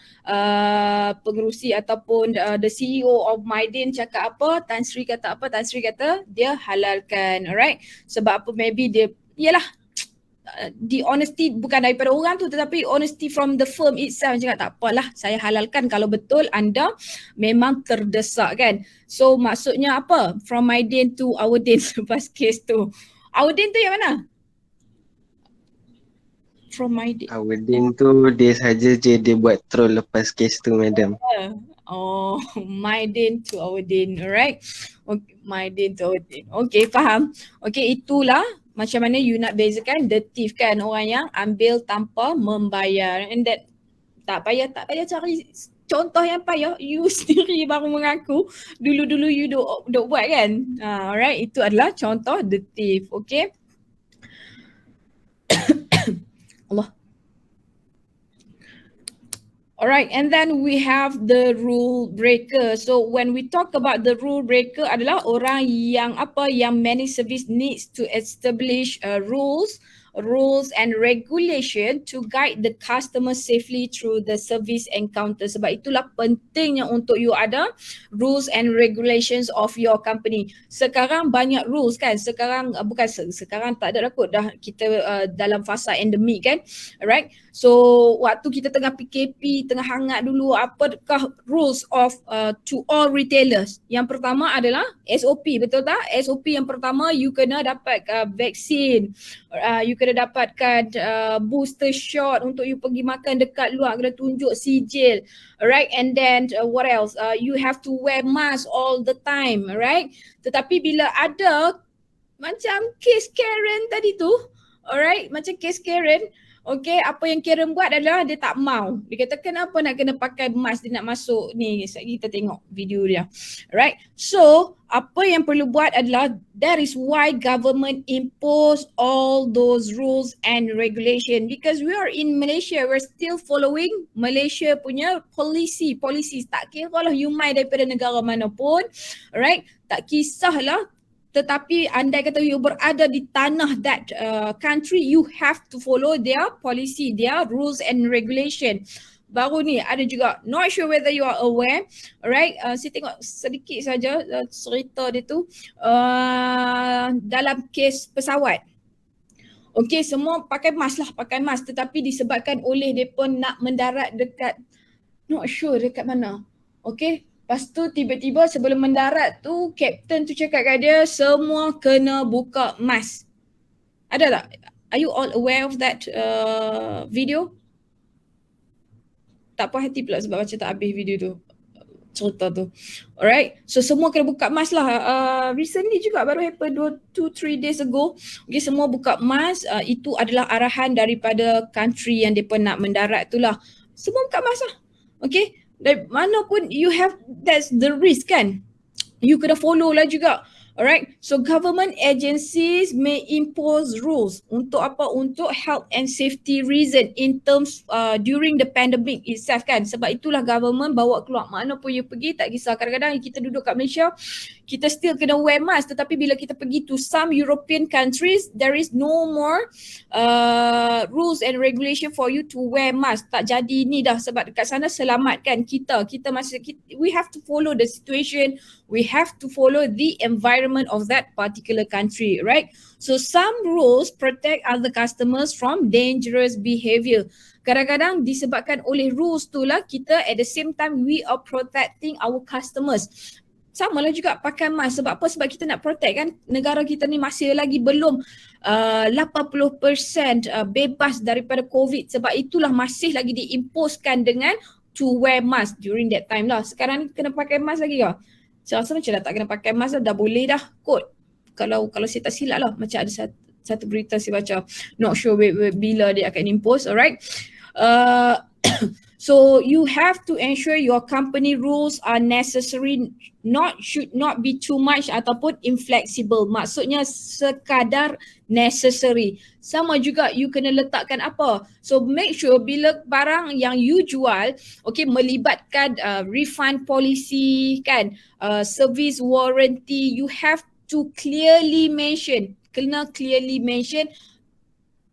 pengerusi ataupun the CEO of Maidin cakap apa, Tan Sri kata apa, Tan Sri kata dia halalkan, alright. Sebab apa, maybe dia, yalah, the honesty bukan daripada orang tu tetapi honesty from the firm itself, cakap tak apalah saya halalkan kalau betul anda memang terdesak kan. So maksudnya apa, from Maidin to Awardin lepas kes tu. Awardin tu yang mana? From Maidin. Awardin tu dia saja je dia buat troll lepas kes tu, madam. Oh, Maidin to Awardin, alright. Okay, Maidin to Awardin. Okay, faham. Okay, itulah macam mana you nak bezakan the thief kan, orang yang ambil tanpa membayar. And that tak payah cari contoh yang payah, you sendiri baru mengaku dulu-dulu you duk buat kan. Alright, itu adalah contoh the thief, okay. Allah. Alright, and then we have the rule breaker. So when we talk about the rule breaker adalah orang yang apa, yang managed service needs to establish rules and regulation to guide the customer safely through the service encounter. Sebab itulah pentingnya untuk you ada rules and regulations of your company. Sekarang banyak rules kan, sekarang sekarang tak ada lah kot, dah kita dalam fasa endemik kan, alright. So waktu kita tengah PKP, tengah hangat dulu, apakah rules of to all retailers? Yang pertama adalah SOP, betul tak? SOP yang pertama, you kena dapat vaksin, you kena dapatkan booster shot untuk you pergi makan dekat luar, kena tunjuk sijil, alright. And then what else? You have to wear mask all the time, alright. Tetapi bila ada macam kes Karen tadi tu, alright, macam kes Karen, okay, apa yang Karen buat adalah dia tak mau. Dia kata kenapa nak kena pakai mask, dia nak masuk ni. Kita tengok video dia. Right. So, apa yang perlu buat adalah, that is why government impose all those rules and regulation. Because we are in Malaysia, we're still following Malaysia punya policy. Tak kira lah you mai daripada negara mana pun. Right. Tak kisahlah. Tetapi andai kata you berada di tanah that country, you have to follow their policy, their rules and regulation. Baru ni ada juga, not sure whether you are aware, alright, saya tengok sedikit saja cerita dia tu dalam kes pesawat. Okay, semua pakai mask, tetapi disebabkan oleh mereka nak mendarat dekat, not sure dekat mana. Okay. Lepas tu tiba-tiba sebelum mendarat tu, kapten tu cakap kat dia, semua kena buka mask. Ada tak? Are you all aware of that video? Tak puas hati pula sebab macam tak habis video tu, cerita tu. Alright, so semua kena buka mask lah. Recently juga baru happen 2-3 days ago. Okay, semua buka mask. Itu adalah arahan daripada country yang mereka nak mendarat tu lah. Semua buka mask lah. Okay. Dari mana pun you have, that's the risk kan. You kena follow lah juga. Alright, so government agencies may impose rules untuk apa? Untuk health and safety reason in terms during the pandemic itself kan. Sebab itulah government bawa keluar mana pun you pergi, tak kisah. Kadang-kadang kita duduk kat Malaysia, kita still kena wear mask, tetapi bila kita pergi to some European countries, there is no more rules and regulation for you to wear mask. Tak jadi ni dah, sebab dekat sana selamatkan kita masih, we have to follow the situation, we have to follow the environment environment of that particular country, right? So some rules protect other customers from dangerous behavior. Kadang-kadang disebabkan oleh rules tu lah kita at the same time we are protecting our customers. Sama lah juga pakai mask. Sebab apa? Sebab kita nak protect kan negara kita ni masih lagi belum 80% bebas daripada COVID. Sebab itulah masih lagi diimposkan dengan to wear mask during that time lah. Sekarang ni kena pakai mask lagi ke? Saya rasa macam dah tak kena pakai mask dah boleh dah kot. Kalau saya tak silap lah, macam ada satu berita saya baca. Not sure bila dia akan impose, alright. So you have to ensure your company rules are necessary, should not be too much ataupun inflexible. Maksudnya sekadar necessary. Sama juga you kena letakkan apa. So make sure bila barang yang you jual, okay, melibatkan refund policy kan, service warranty, you have to clearly mention,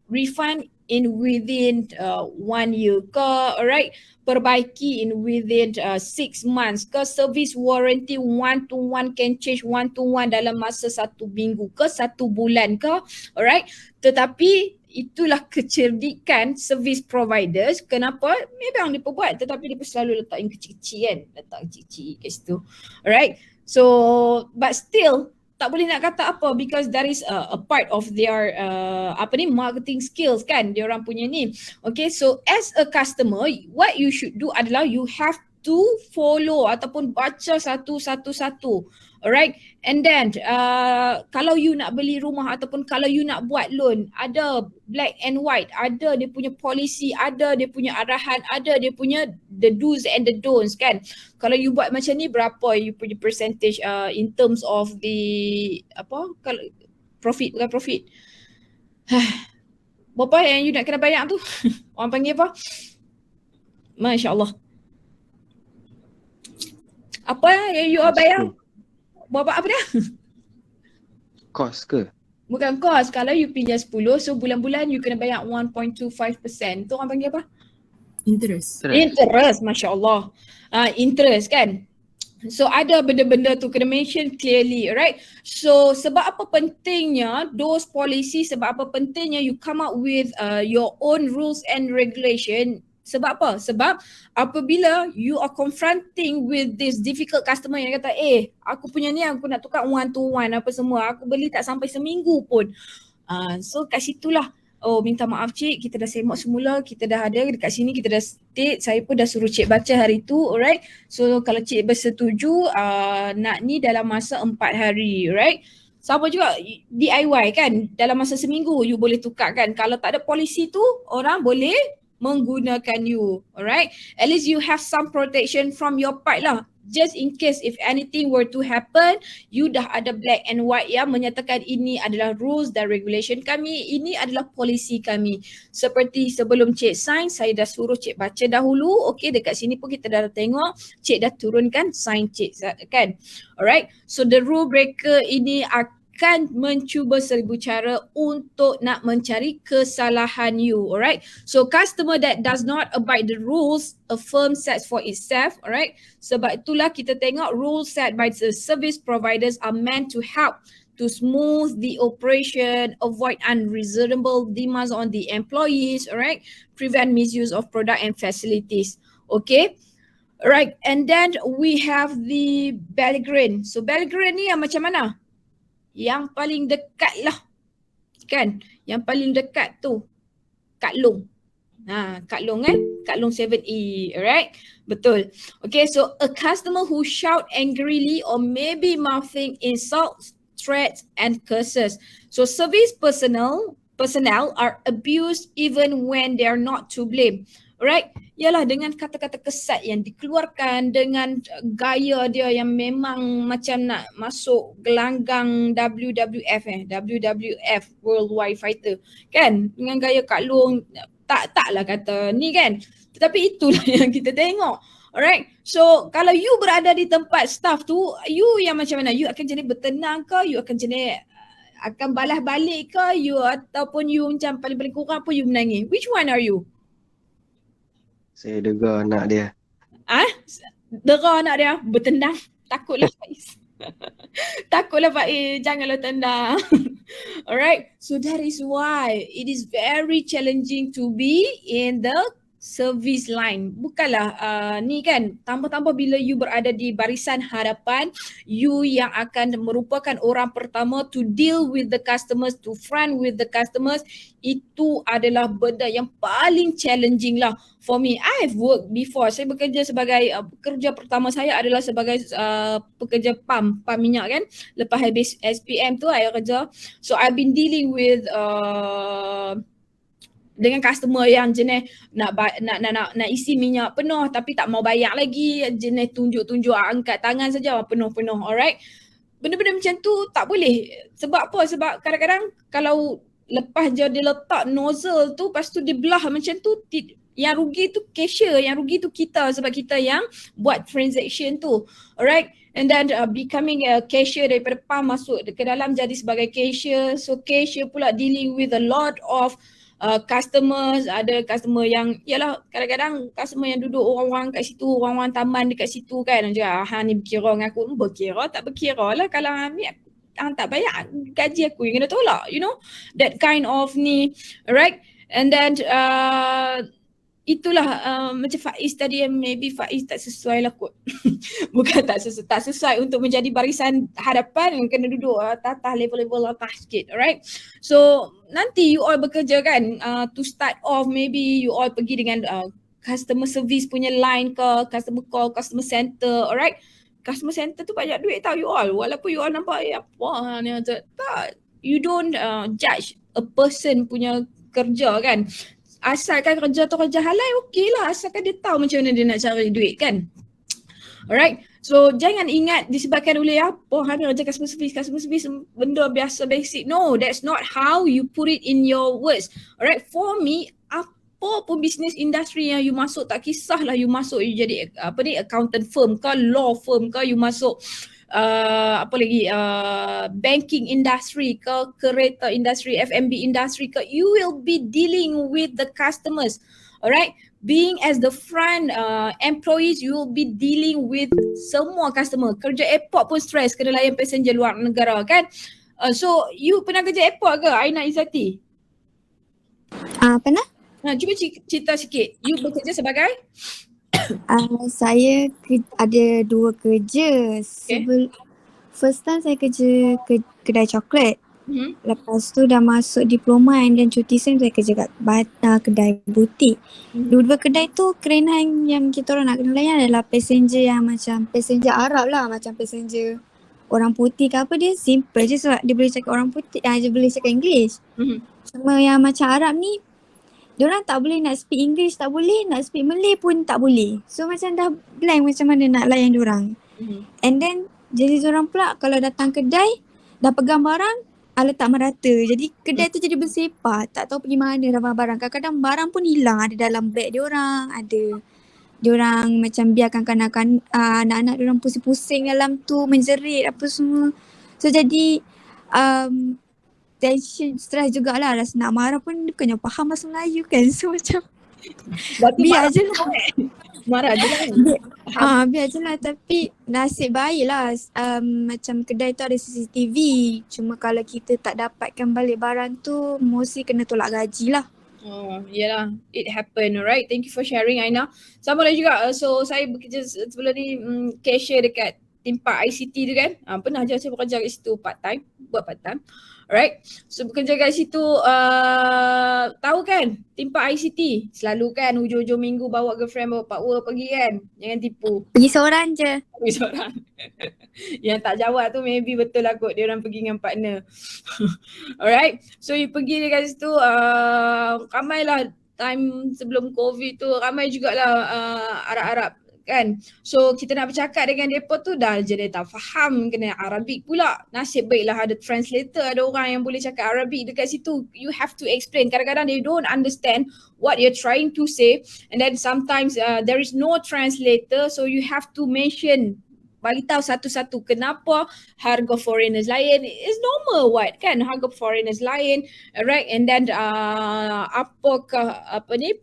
refund in within 1 year ke, alright, perbaiki in within 6 months ke, service warranty one to one can change one to one dalam masa 1 minggu ke 1 bulan ke, alright. Tetapi itulah kecerdikan service providers. Kenapa? Memang dia buat tetapi dia selalu letak yang kecil-kecil kan, letak kecil-kecil kat situ, alright. So but still tak boleh nak kata apa because that is a part of their marketing skills kan, dia orang punya ni. Okay, so as a customer, what you should do adalah you have to follow ataupun baca satu-satu. Alright, and then kalau you nak beli rumah ataupun kalau you nak buat loan, ada black and white, ada dia punya policy, ada dia punya arahan, ada dia punya the do's and the don'ts kan. Kalau you buat macam ni, berapa you punya percentage in terms of the kalau profit, bukan profit. Berapa yang you nak kena bayar tu? Orang panggil apa? Masya Allah. Apa yang you bayar? Berapa apa dia? Kos ke? Bukan kos. Kalau you pinjam 10, so bulan-bulan you kena bayar 1.25%. Tu orang panggil apa? Interest. Interest, Masya Allah. Interest kan. So ada benda-benda tu kena mention clearly, right? So sebab apa pentingnya those policy, sebab apa pentingnya you come up with your own rules and regulation. Sebab apa? Sebab apabila you are confronting with this difficult customer yang kata, aku punya ni aku nak tukar one to one apa semua, aku beli tak sampai seminggu pun. So kat situlah, minta maaf cik, kita dah semak semula, kita dah ada dekat sini, kita dah state, saya pun dah suruh cik baca hari tu, alright. So kalau cik bersetuju nak ni dalam masa 4 hari, right. Sama juga DIY kan, dalam masa seminggu you boleh tukar kan. Kalau tak ada polisi tu, orang boleh menggunakan you, alright. At least you have some protection from your part lah. Just in case if anything were to happen, you dah ada black and white yang menyatakan ini adalah rules dan regulation kami, ini adalah polisi kami. Seperti sebelum cik sign, saya dah suruh cik baca dahulu. Okay, dekat sini pun kita dah tengok, cik dah turunkan sign cik kan. Alright, so the rule breaker ini akan mencuba seribu cara untuk nak mencari kesalahan you, alright. So customer that does not abide the rules a firm sets for itself, alright. Sebab itulah kita tengok rules set by the service providers are meant to help to smooth the operation, avoid unreasonable demands on the employees, alright, prevent misuse of product and facilities, okay. Alright, and then we have the Belgrade. So Belgrade ni yang macam mana? Yang paling dekat lah kan, yang paling dekat tu Kak Long. Kak Long kan, Kak Long 7E, alright, betul. Okay, so a customer who shout angrily or maybe mouthing insults, threats and curses. So service personnel are abused even when they are not to blame, alright. Yalah, dengan kata-kata kesat yang dikeluarkan, dengan gaya dia yang memang macam nak masuk gelanggang WWF Worldwide Fighter kan, dengan gaya Kak Long, taklah kata ni kan, tetapi itulah yang kita tengok, alright. So kalau you berada di tempat staff tu, you yang macam mana? You akan jenis bertenang ke, you akan jenis akan balas balik ke, you ataupun you macam paling kurang pun you menangis? Which one are you? Saya dengar anak dia. Dera anak dia bertendang, takutlah. Takutlah Faiz, janganlah tendang. Alright, so that is why it is very challenging to be in the service line. Bukanlah ni kan, tambah-tambah bila you berada di barisan hadapan, you yang akan merupakan orang pertama to deal with the customers, to front with the customers. Itu adalah benda yang paling challenging lah for me. I've worked before. Saya bekerja sebagai kerja pertama saya adalah sebagai pekerja pam minyak kan. Lepas habis SPM tu saya kerja. So I've been dealing with dengan customer yang jenis nak isi minyak penuh tapi tak mau bayar lagi, jenis tunjuk-tunjuk angkat tangan saja penuh-penuh. Alright, benda-benda macam tu tak boleh. Sebab apa? Sebab kadang-kadang kalau lepas je dia letak nozzle tu, lepas tu dia belah macam tu, yang rugi tu cashier, yang rugi tu kita sebab kita yang buat transaction tu. Alright, and then becoming a cashier daripada pam masuk ke dalam jadi sebagai cashier. So cashier pula dealing with a lot of customers. Ada customer yang yalah kadang-kadang customer yang duduk orang-orang kat situ, orang-orang taman dekat situ kan, dia ni berkira dengan aku, berkira tak berkira lah, kalau ambil tak bayar gaji aku yang kena tolak, you know, that kind of ni. Alright, and then itulah macam Faiz tadi, maybe Faiz tak sesuai lah kot. Bukan tak sesuai untuk menjadi barisan hadapan, kena duduk atas level-level atas sikit. Alright, so nanti you all bekerja kan, to start off maybe you all pergi dengan customer service punya line ke, customer call, customer center. Alright, customer center tu banyak duit tau you all, walaupun you all nampak apa ni, tak, you don't judge a person punya kerja kan. Asalkan kerja tu kerja halal, okey lah, asalkan dia tahu macam mana dia nak cari duit kan. Alright, so jangan ingat disebabkan oleh apa ada kerja customer service benda biasa basic. No, that's not how you put it in your words. Alright, for me, apa pun business industry yang you masuk, tak kisahlah you masuk you jadi accountant firm ke, law firm ke, you masuk banking industry ke, kereta industry, F&B industry ke, you will be dealing with the customers. Alright, being as the front employees, you will be dealing with semua customer. Kerja airport pun stress, kena layan passenger luar negara kan. So you pernah kerja airport ke Aina Izzati? Pernah? Cuba cerita sikit, you bekerja sebagai? Saya ada dua kerja. First time saya kerja kedai coklat. Lepas tu dah masuk diploma and then cuti sen saya kerja kat kedai butik. Dua-dua kedai tu kerenahan yang kita orang nak kena layan adalah passenger yang macam passenger Arab lah, macam passenger orang putih ke apa, dia simple je sebab dia boleh cakap orang putih, dia boleh cakap English. Cuma yang macam Arab ni, diorang tak boleh nak speak English, tak boleh nak speak Malay pun tak boleh. So macam dah blank macam mana nak layan diorang. And then jadi diorang pula kalau datang kedai dah pegang barang letak merata. Jadi kedai tu jadi bersepah, tak tahu pergi mana dah barang. Kadang-kadang barang pun hilang, ada dalam beg diorang, ada diorang macam biarkan anak-anak diorang pusing-pusing dalam tu, menjerit apa semua. So jadi tension, stress jugalah, rasa nak marah pun bukannya faham bahasa Melayu kan. So macam biar je lah. Marah je lah. Biar je lah, tapi nasib baik lah macam kedai tu ada CCTV. Cuma kalau kita tak dapatkan balik barang tu, mesti kena tolak gaji lah. Yelah, it happen. Alright, thank you for sharing Aina. Sama lah juga, so saya bekerja sebelum ni cashier dekat tempat ICT tu kan. Pernah je saya bekerja kat situ buat part time. Alright, so bekerja kat situ, tahu kan tempat ICT selalu kan hujung-hujung minggu bawa girlfriend, bawa partner pergi kan. Jangan tipu. Pergi seorang je. Pergi seorang. Yang tak jawab tu maybe betul lah kot dia orang pergi dengan partner. Alright, so you pergi dekat situ, ramailah time sebelum COVID tu, ramai jugalah Arab-Arab kan. So kita nak bercakap dengan mereka tu dah je dia tak faham, kena Arabic pula. Nasib baiklah ada translator, ada orang yang boleh cakap Arabic dekat situ. You have to explain. Kadang-kadang they don't understand what you're trying to say, and then sometimes there is no translator, so you have to mention bagi tahu satu-satu kenapa harga foreigners lain. It's normal what kan, harga foreigners lain, alright, and then apakah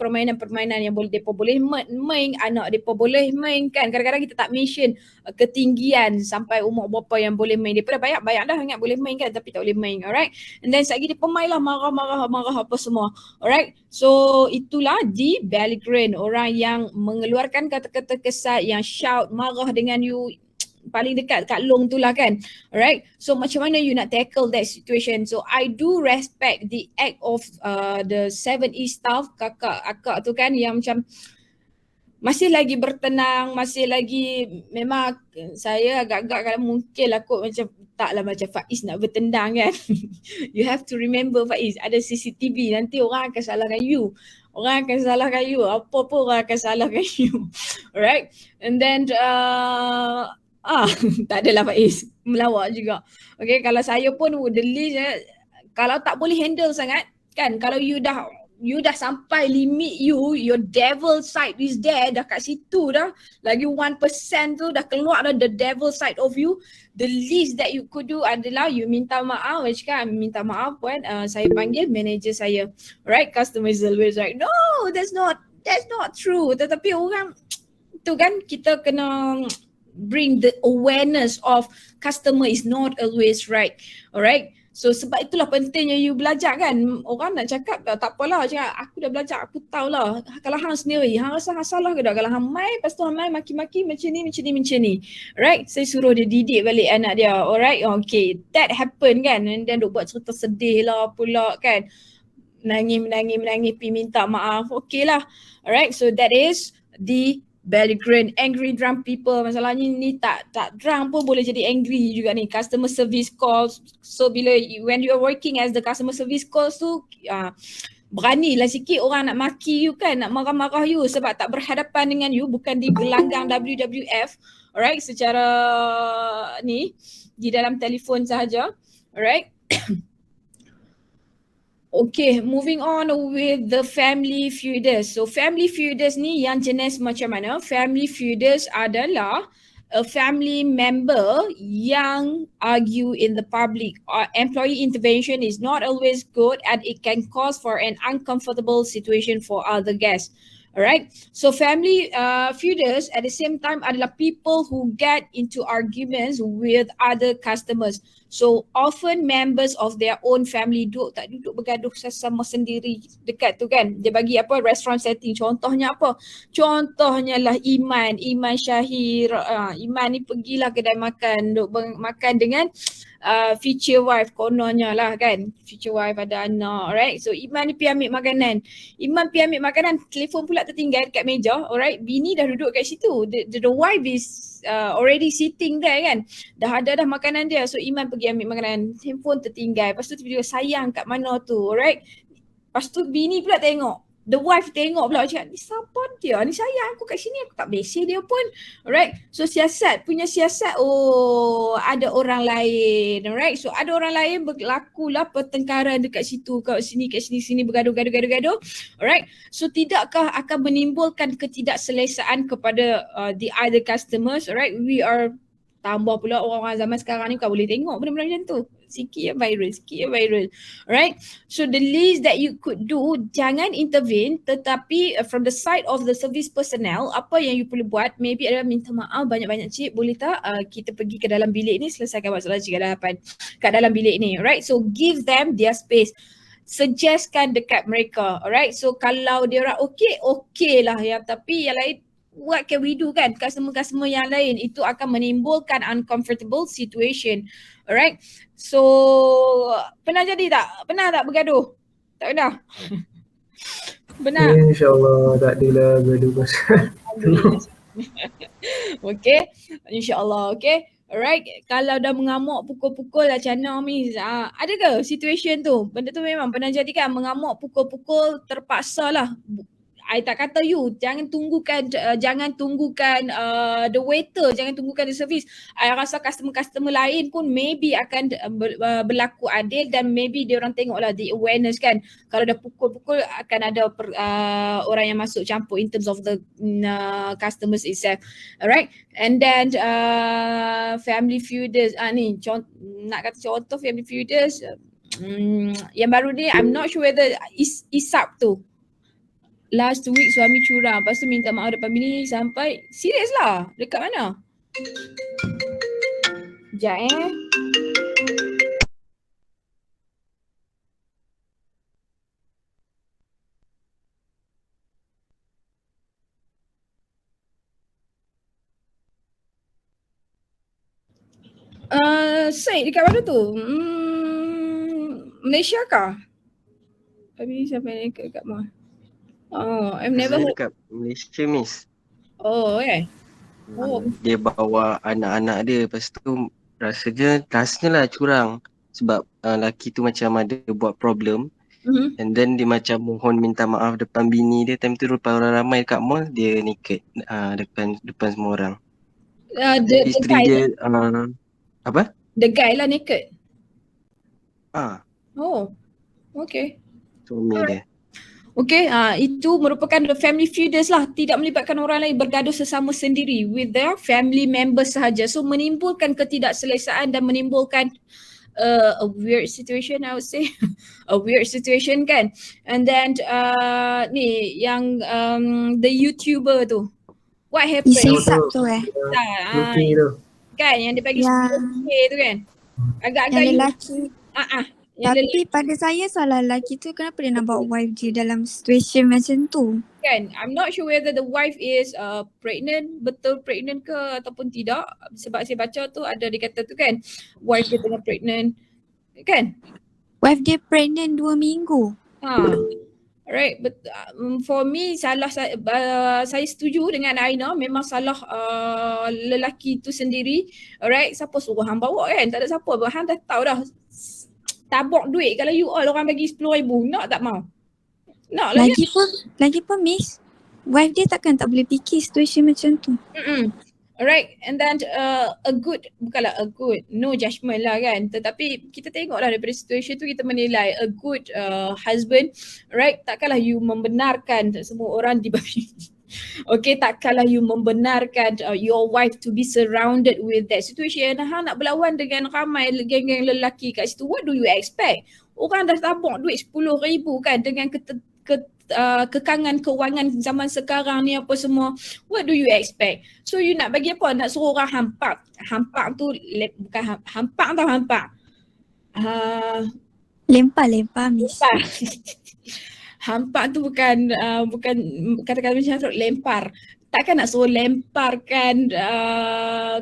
permainan-permainan yang depa boleh main, anak depa boleh main kan. Kadang-kadang kita tak mention ketinggian sampai umur berapa yang boleh main. Depa dah banyak dah ingat boleh main kan, tapi tak boleh main, alright. And then sekali depa main lah marah apa semua, alright. So itulah di belligerent, orang yang mengeluarkan kata-kata kesat, yang shout, marah dengan you paling dekat kat long tu lah kan, alright. So macam mana you nak tackle that situation? So I do respect the act of the 7E staff, akak tu kan, yang macam masih lagi bertenang, masih lagi, memang saya agak-agak kalau mungkin lah kot macam taklah macam Faiz nak bertendang kan. You have to remember Faiz, ada CCTV, nanti orang akan salahkan you. Orang akan salahkan you, apa pun orang akan salahkan you. Alright, and then tak adalah Faiz, melawak juga. Okay, kalau saya pun the least kalau tak boleh handle sangat kan, kalau you dah sampai limit your devil side is there, dah kat situ dah, lagi 1% tu dah keluar dah the devil side of you, the least that you could do adalah you minta maaf. Cakap minta maaf puan, saya panggil manager saya, right? Customer service, right? No, that's not true. Tetapi orang tu kan, kita kena bring the awareness of customer is not always right, alright. So sebab itulah pentingnya you belajar kan. Orang nak cakap tak apalah, cakap aku dah belajar, aku tahulah. Kalau hang sendiri, hang rasa hang salah ke tak? Kalau hang mai, lepas tu hang mai maki-maki macam ni. Right? Saya suruh dia didik balik anak dia. Alright? Okay. That happen kan. And then duk buat cerita sedih lah pula kan. Menangis, pergi minta maaf. Okay lah. Alright? So that is the belligerent, angry drunk people. Masalahnya ni tak drunk pun boleh jadi angry juga ni. Customer service calls. So when you are working as the customer service calls tu, beranilah sikit orang nak maki you kan, nak marah-marah you sebab tak berhadapan dengan you, bukan di gelanggang WWF, alright, secara ni di dalam telefon sahaja, alright. Okay, moving on with the family feuders. So family feuders ni yang jenis macam mana? Family feuders adalah a family member yang argue in the public. Employee intervention is not always good and it can cause for an uncomfortable situation for other guests. Alright, so family feuders at the same time adalah people who get into arguments with other customers. So often members of their own family duduk bergaduh sesama sendiri dekat tu kan. Dia bagi apa, restaurant setting. Contohnya apa? Contohnya lah Iman Syahir. Iman ni pergilah kedai makan, duk makan dengan future wife kononnya lah kan. Future wife ada anak, alright. So Iman ni pergi ambil makanan. Telefon pula tertinggal dekat meja, alright. Bini dah duduk kat situ. The wife is already sitting there kan. Dah ada makanan dia. So Iman pergi ambil makanan, handphone tertinggal. Lepas tu tiba-tiba sayang kat mana tu, alright. Lepas tu bini pula tengok. The wife tengok pula, cakap, ni siapa dia? Ni sayang aku kat sini, aku tak besi dia pun. Alright. So siasat, oh ada orang lain. Alright. So ada orang lain, berlakulah pertengkaran dekat situ, kat sini bergaduh. Alright. So tidakkah akan menimbulkan ketidakselesaan kepada the other customers? Alright. We are tambah pula orang-orang zaman sekarang ni kau boleh tengok benda-benda macam tu. Sikit yang viral. Alright. So the least that you could do, jangan intervene, tetapi from the side of the service personnel, apa yang you perlu buat maybe adalah minta maaf banyak-banyak cik, boleh tak kita pergi ke dalam bilik ni, selesaikan masalah cik kat dalam bilik ni. Alright. So give them their space. Suggestkan dekat mereka. Alright. So kalau dia orang okay lah ya, tapi yang lain, what can we do kan? Customer yang lain itu akan menimbulkan uncomfortable situation. Alright. So pernah jadi tak? Pernah tak bergaduh? Tak pernah? Benar? InsyaAllah tak adalah gaduh pasal tu. Okay. InsyaAllah. Okay. Alright. Kalau dah mengamuk pukul-pukul lah Chana Miss. Ada ke situation tu? Benda tu memang pernah jadi kan? Mengamuk pukul-pukul terpaksa lah. I tak kata you jangan tunggukan the waiter, jangan tunggukan the service. I rasa customer lain pun maybe akan berlaku adil dan maybe dia orang tengoklah the awareness kan. Kalau dah pukul-pukul akan ada orang yang masuk campur in terms of the customers itself. Alright. And then family feuders ni nak kata contoh family feuders yang baru ni I'm not sure whether isap tu last week suami curang, lepas tu minta maaf depan bini sampai serius lah. Dekat mana? Sekejap Syed dekat mana tu? Malaysia kah? Bini sampai kat mana? Oh, I've never Saya heard. dekat Malaysia, Miss. Oh, Oh. Dia bawa anak-anak dia, lepas tu rasanya lah curang. Sebab lelaki tu macam ada buat problem. And then dia macam mohon minta maaf depan bini dia. Time tu depan orang ramai dekat mall, dia naked depan semua orang. The Isteri guy dia apa? The guy lah naked. Oh, okay. Suami dia. Okay, itu merupakan the family feuders lah, tidak melibatkan orang lain, bergaduh sesama sendiri with their family members sahaja. So menimbulkan ketidakselesaan dan menimbulkan a weird situation, I would say. A weird situation kan. And then ni yang the YouTuber tu, what happened? Isap tu Luki tu. Kan yang dia bagi Yang- 10K tu kan. Agak-agak Yang lelaki. yang Tapi pada saya salah lelaki tu, kenapa dia nak bawa wife dia dalam situation macam tu? kan, I'm not sure whether the wife is pregnant, betul pregnant ke ataupun tidak. Sebab saya baca tu ada dikata tu kan, wife dia tengah pregnant kan. Wife dia pregnant 2 minggu. Alright, but for me salah saya setuju dengan Aina, memang salah lelaki tu sendiri. Alright, siapa suruh hang bawa kan? Tak ada siapa, hang dah tahu dah tabok duit. Kalau you all orang bagi 10,000, nak tak mau? Nak lah. Lagipun Miss, wife dia takkan tak boleh fikir situasi macam tu. Alright, and then no judgement lah kan, tetapi kita tengoklah daripada situasi tu kita menilai a good husband, right? Takkanlah you membenarkan semua orang di okay, takkanlah you membenarkan your wife to be surrounded with that situation. Hang nak berlawan dengan ramai geng-geng lelaki kat situ, what do you expect? Orang dah tabung duit 10,000 kan, dengan kekangan kewangan zaman sekarang ni apa semua, what do you expect? So you nak bagi apa? Nak suruh orang hampak tu bukan hampak tau, hampak Lempar Miss. Hampak tu bukan kata-kata macam tu, lempar. Takkan nak suruh lemparkan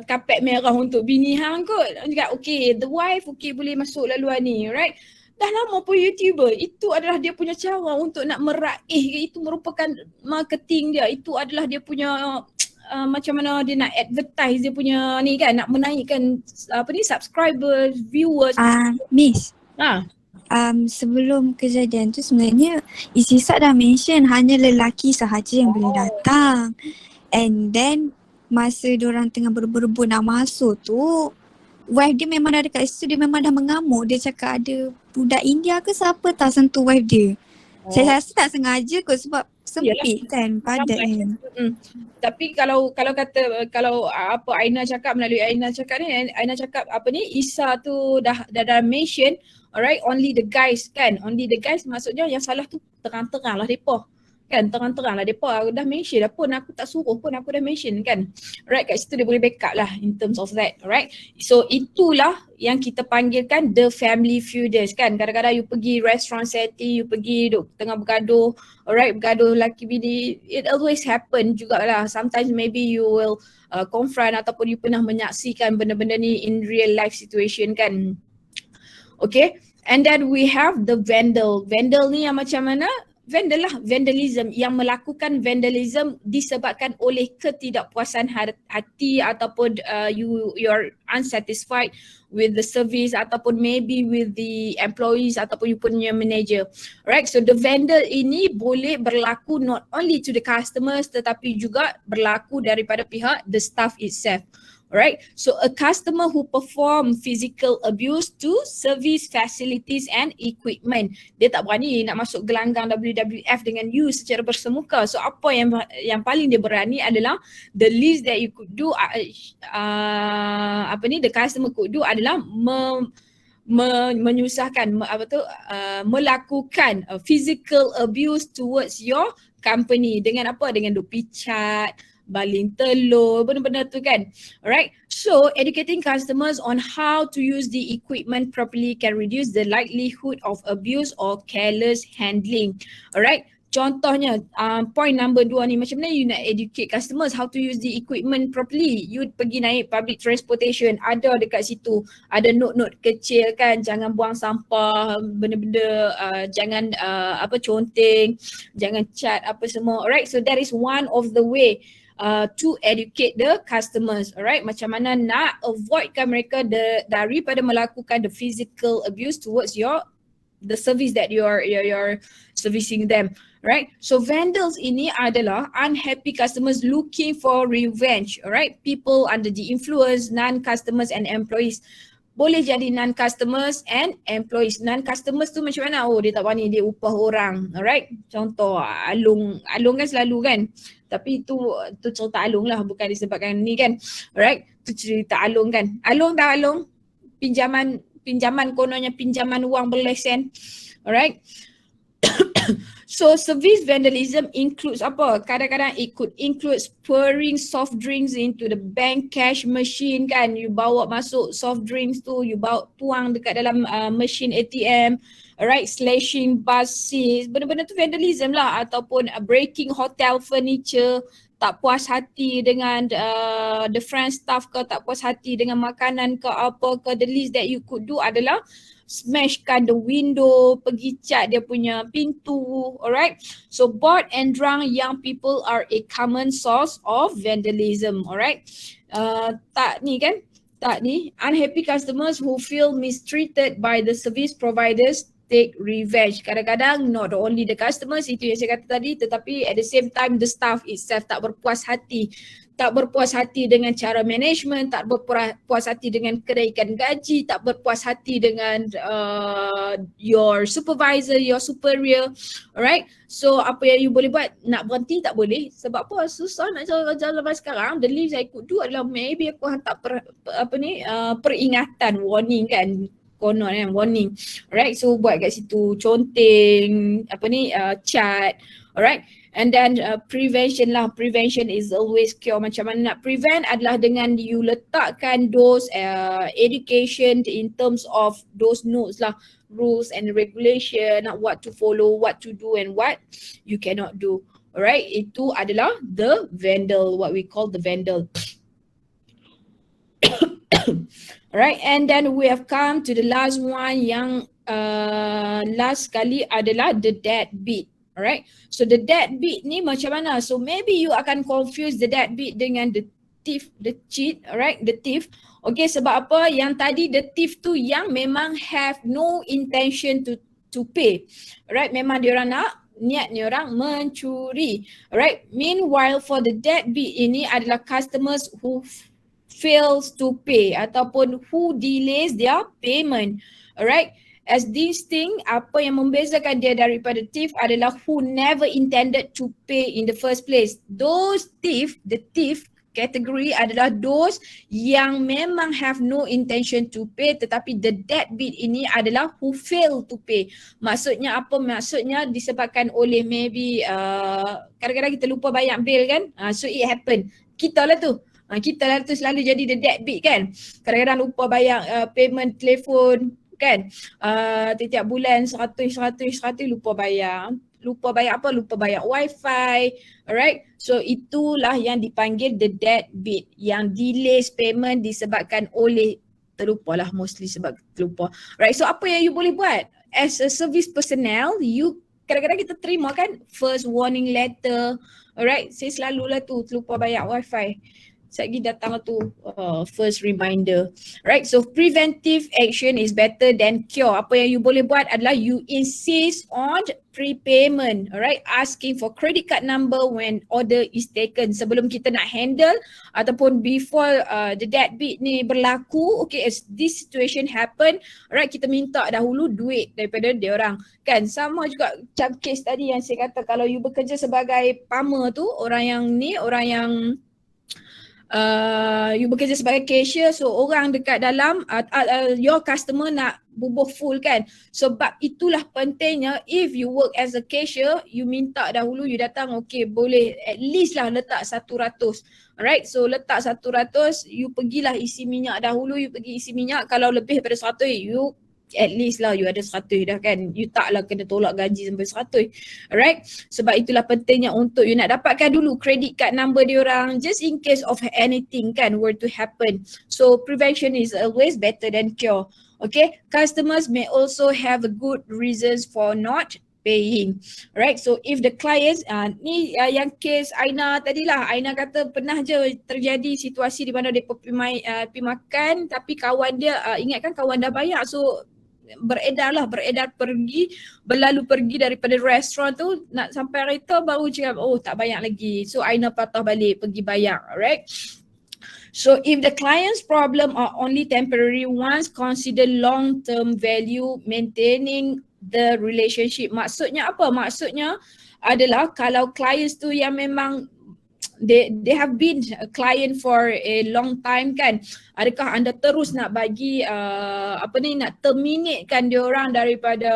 kapet merah untuk bini hang kot. Cakap okay, the wife okay boleh masuk laluan ni, right? Dah lama pun YouTuber, itu adalah dia punya cara untuk nak meraih, itu merupakan marketing dia, itu adalah dia punya macam mana dia nak advertise dia punya ni kan, nak menaikkan subscriber, viewers. Miss, sebelum kejadian tu sebenarnya Isisat dah mention hanya lelaki sahaja yang boleh datang. And then masa diorang tengah berebut nak masuk tu, wife dia memang dah dekat situ, dia memang dah mengamuk. Dia cakap ada budak India ke siapa tak sentuh wife dia. Saya rasa tak sengaja kot sebab sempit kan, padat kan. Tapi kalau apa Aina cakap, melalui Aina cakap ni, Aina cakap apa ni, Isa tu dah mention, alright, only the guys kan, only the guys, maksudnya yang salah tu terang-terang lah depa. Kan, terang-terang lah depa, aku dah mention dah pun, aku tak suruh pun, aku dah mention kan. Alright, kat situ dia boleh backup lah in terms of that, alright. So itulah yang kita panggilkan the family feuders kan. Kadang-kadang you pergi restaurant setting, you pergi duduk tengah bergaduh, alright, bergaduh laki bini, it always happen jugalah. Sometimes maybe you will confront ataupun you pernah menyaksikan benda-benda ni in real life situation kan. Okay, and then we have the vandal. Vandal ni yang macam mana? vendor lah, vandalism, yang melakukan vandalism disebabkan oleh ketidakpuasan hati ataupun you're unsatisfied with the service ataupun maybe with the employees ataupun you punya manager. Right, so the vendor ini boleh berlaku not only to the customers tetapi juga berlaku daripada pihak the staff itself. Alright, so a customer who perform physical abuse to service facilities and equipment. Dia tak berani nak masuk gelanggang WWF dengan you secara bersemuka. So apa yang paling dia berani adalah the least that you could do, the customer could do adalah menyusahkan, melakukan physical abuse towards your company. Dengan apa? Dengan duk picat, baling telur, benda-benda tu kan. Alright, so educating customers on how to use the equipment properly can reduce the likelihood of abuse or careless handling. Alright, contohnya point number 2 ni, macam mana you nak educate customers how to use the equipment properly. You pergi naik public transportation, ada dekat situ, ada note-note kecil kan, jangan buang sampah, benda-benda, jangan conteng, jangan cat apa semua. Alright, so that is one of the way to educate the customers. Alright, macam mana nak avoidkan mereka daripada melakukan the physical abuse towards the service that you're servicing them. Right, so vandals ini adalah unhappy customers looking for revenge. Alright, people under the influence, non-customers and employees. Boleh jadi non-customers and employees. Non-customers tu macam mana? Oh, dia tak berani, dia upah orang. Alright, contoh Alung kan selalu kan, tapi tu cerita Alung lah, bukan disebabkan ni kan. Alright, tu cerita Alung kan. Alung tak Alung? Pinjaman kononnya pinjaman wang berlesen. Alright. So service vandalism includes apa? Kadang-kadang it could include pouring soft drinks into the bank cash machine kan. You bawa masuk soft drinks tu, you bawa tuang dekat dalam machine ATM. Alright, slashing bus seats, benda-benda tu vandalism lah. Ataupun breaking hotel furniture, tak puas hati dengan the front staff ke, tak puas hati dengan makanan ke apa ke. The least that you could do adalah smashkan the window, pergi cat dia punya pintu. Alright, so bored and drunk young people are a common source of vandalism. Alright, tak ni unhappy customers who feel mistreated by the service providers take revenge. Kadang-kadang not only the customers, itu yang saya kata tadi, tetapi at the same time the staff itself tak berpuas hati. Tak berpuas hati dengan cara management, tak berpuas hati dengan kenaikan gaji, tak berpuas hati dengan your supervisor, your superior. Alright, so apa yang you boleh buat? Nak berhenti tak boleh. Sebab apa? Susah nak jalan sekarang. The least I could do adalah maybe aku hantar peringatan, warning kan, konon kan, warning. Alright, so buat kat situ conteng, cat. Alright, and then prevention lah. Prevention is always cure. Macam mana nak prevent adalah dengan you letakkan those education in terms of those notes lah, rules and regulation, what to follow, what to do and what you cannot do. Alright, itu adalah the vandal, what we call the vandal. Alright, and then we have come to the last one yang last kali adalah the deadbeat. Alright, so the deadbeat ni macam mana? So maybe you akan confuse the deadbeat dengan the thief, the cheat. Alright, the thief. Okay, sebab apa? Yang tadi the thief tu yang memang have no intention to pay. Alright, memang diorang nak, niat ni orang mencuri. Alright, meanwhile for the deadbeat ini adalah customers who fails to pay ataupun who delays their payment. Alright, as distinct, apa yang membezakan dia daripada thief adalah who never intended to pay in the first place. Those thief, the thief category adalah those yang memang have no intention to pay, tetapi the deadbeat ini adalah who fail to pay. Maksudnya apa? Maksudnya disebabkan oleh maybe kadang-kadang kita lupa bayar bil kan, so it happen. Kita lah tu selalu jadi the deadbeat kan. Kadang-kadang lupa bayar payment telefon kan, tiap bulan 100 lupa bayar. Lupa bayar apa? Lupa bayar wifi. Alright, so itulah yang dipanggil the deadbeat, yang delays payment disebabkan oleh terlupa lah, mostly sebab terlupa. Right, so apa yang you boleh buat? As a service personnel, you kadang-kadang kita terima kan first warning letter. Alright, saya selalulah tu terlupa bayar wifi. Sekejap datang tu first reminder. Right, so preventive action is better than cure. Apa yang you boleh buat adalah you insist on prepayment. Alright, asking for credit card number when order is taken. Sebelum kita nak handle ataupun before the deadbeat ni berlaku, okay, as this situation happen, alright, kita minta dahulu duit daripada dia orang. Kan sama juga macam case tadi yang saya kata, kalau you bekerja sebagai pama tu, orang yang you bekerja sebagai cashier, so orang dekat dalam your customer nak bubuh full kan. Sebab itulah pentingnya if you work as a cashier, you minta dahulu, you datang, okay boleh at least lah letak 100. Alright, so letak 100, you pergilah isi minyak dahulu, you pergi isi minyak. Kalau lebih daripada 100, you at least lah you ada 100 dah kan. You taklah kena tolak gaji sampai 100. Alright, sebab itulah pentingnya untuk you nak dapatkan dulu credit card number diorang just in case of anything kan were to happen. So prevention is always better than cure. Okay, customers may also have a good reasons for not paying. Right, so if the clients ni yang case Aina tadilah, Aina kata pernah je terjadi situasi di mana dia pergi makan tapi kawan dia ingatkan kawan dah bayar, so beredar berlalu pergi daripada restoran tu, nak sampai kereta baru cakap oh tak bayar lagi, so Aina patah balik pergi bayar. Alright, so if the client's problem are only temporary ones, consider long-term value maintaining the relationship. Maksudnya apa? Maksudnya adalah kalau clients tu yang memang they have been a client for a long time kan, adakah anda terus nak bagi nak terminate kan diorang daripada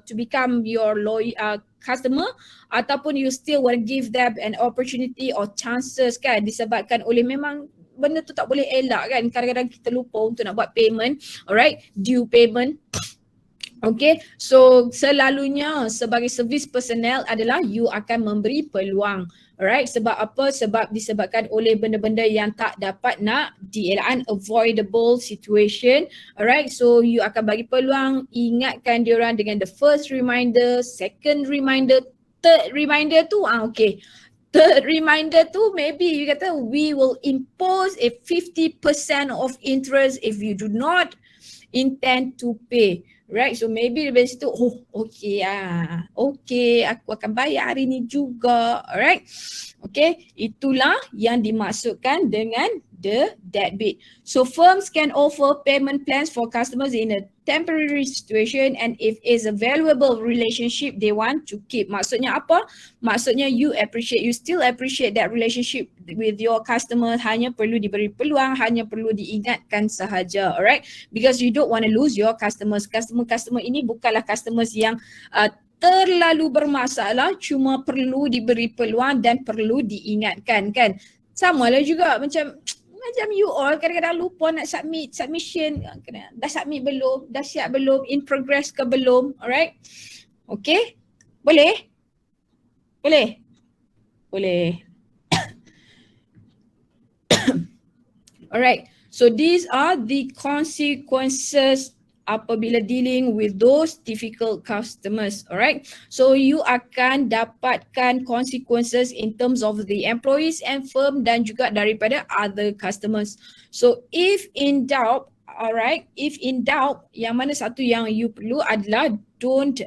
to become your loyal customer, ataupun you still want to give them an opportunity or chances kan, disebabkan oleh memang benda tu tak boleh elak kan, kadang-kadang kita lupa untuk nak buat payment. Alright, due payment. Okay, so selalunya sebagai service personnel adalah you akan memberi peluang. Alright, sebab apa? Sebab disebabkan oleh benda-benda yang tak dapat nak unavoidable situation. Alright, so you akan bagi peluang, ingatkan diorang dengan the first reminder, second reminder, third reminder tu okay. Third reminder tu maybe you kata we will impose a 50% of interest if you do not intend to pay. Right, so maybe dari situ okay aku akan bayar hari ni juga. Alright, okay, itulah yang dimaksudkan dengan the deadbeat. So firms can offer payment plans for customers in a temporary situation and if it's a valuable relationship they want to keep. Maksudnya apa? Maksudnya you still appreciate that relationship with your customer, hanya perlu diberi peluang, hanya perlu diingatkan sahaja. Alright, because you don't want to lose your customers. Customer ini bukanlah customers yang terlalu bermasalah, cuma perlu diberi peluang dan perlu diingatkan kan. Sama lah juga macam you all kadang-kadang lupa nak submission, dah submit belum, dah siap belum, in progress ke belum. Alright, okay, boleh? Alright, so these are the consequences apabila dealing with those difficult customers. Alright, so you akan dapatkan consequences in terms of the employees and firm dan juga daripada other customers. So if in doubt, alright, yang mana satu yang you perlu adalah don't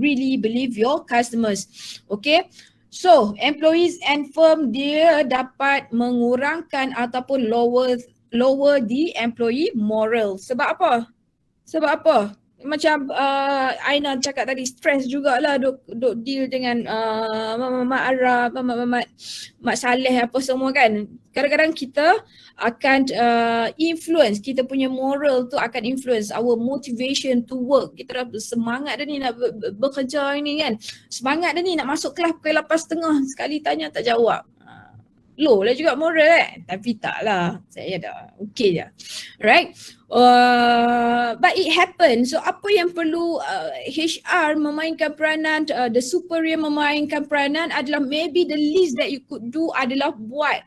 really believe your customers. Okay, so employees and firm dia dapat mengurangkan ataupun lower the employee moral. Sebab apa? Macam Aina cakap tadi, stress jugalah duk deal dengan Mak Arab, Mak Saleh apa semua kan. Kadang-kadang kita akan influence, kita punya moral tu akan influence our motivation to work. Kita dah semangat dah ni nak bekerja ini kan. Semangat dah ni nak masuk kelas pukul 8.30, sekali tanya tak jawab. Low lah juga moral kan, tapi tak lah, saya dah okay je. Right, But it happens. So apa yang perlu HR memainkan peranan, the superior memainkan peranan adalah maybe the least that you could do adalah buat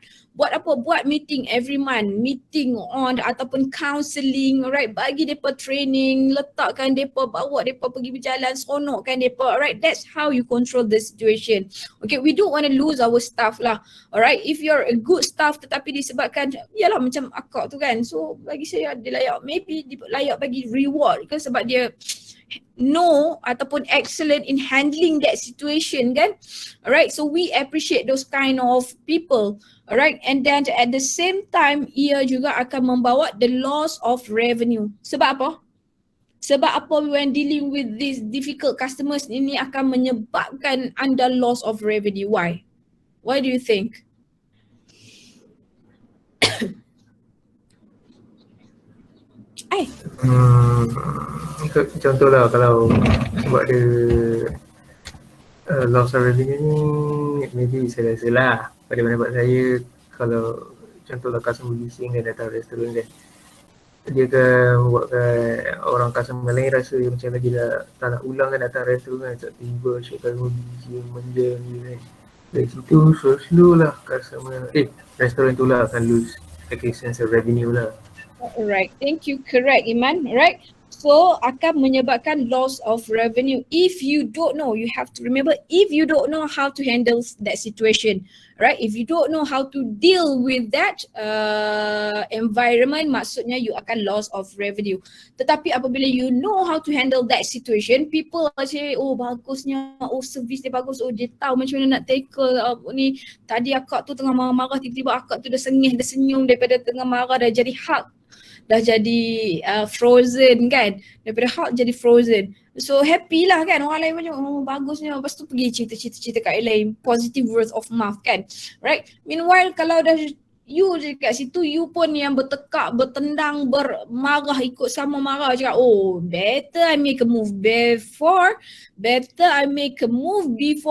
meeting every month, meeting on ataupun counselling, alright, bagi depa training, letakkan depa, bawa depa pergi berjalan, seronokkan depa, alright, that's how you control the situation. Okay, we don't want to lose our staff lah, alright. If you're a good staff tetapi disebabkan, yalah macam akak tu kan, so bagi saya dia layak, maybe dia layak bagi reward kan sebab dia know ataupun excellent in handling that situation kan. Alright, so we appreciate those kind of people. Alright, and then at the same time ia juga akan membawa the loss of revenue. Sebab apa? Sebab apa when dealing with these difficult customers ini akan menyebabkan anda loss of revenue. Why? Why do you think? Contohlah kalau sebab dia loss of revenue ni, maybe saya rasa lah pada pendapat saya, kalau contohlah customer leasing dan datang restoran kan, dia akan buatkan orang customer lain rasa macam lagi tak nak ulang kan datang restoran kan, tiba cek customer leasing menjam ni kan. Dari situ slow lah customer, restoran tu lah akan lose sense of revenue lah. Alright, thank you. Correct, Iman. Right. So akan menyebabkan loss of revenue. If you don't know, you have to remember, if you don't know how to handle that situation, right? If you don't know how to deal with that environment, maksudnya you akan loss of revenue. Tetapi apabila you know how to handle that situation, people say, oh bagusnya, oh servis dia bagus, oh dia tahu macam mana nak tackle ni. Tadi akak tu tengah marah-marah, tiba-tiba akak tu dah sengih, dah senyum daripada tengah marah, dah jadi hug. Dah jadi frozen kan, daripada hot jadi frozen. So happy lah kan, orang lain macam oh bagusnya, lepas tu pergi cerita-cerita kat lain, positive word of mouth kan, right? Meanwhile kalau dah you je kat situ, you pun yang bertekak, bertendang, bermarah, ikut sama marah, cakap oh better I make a move before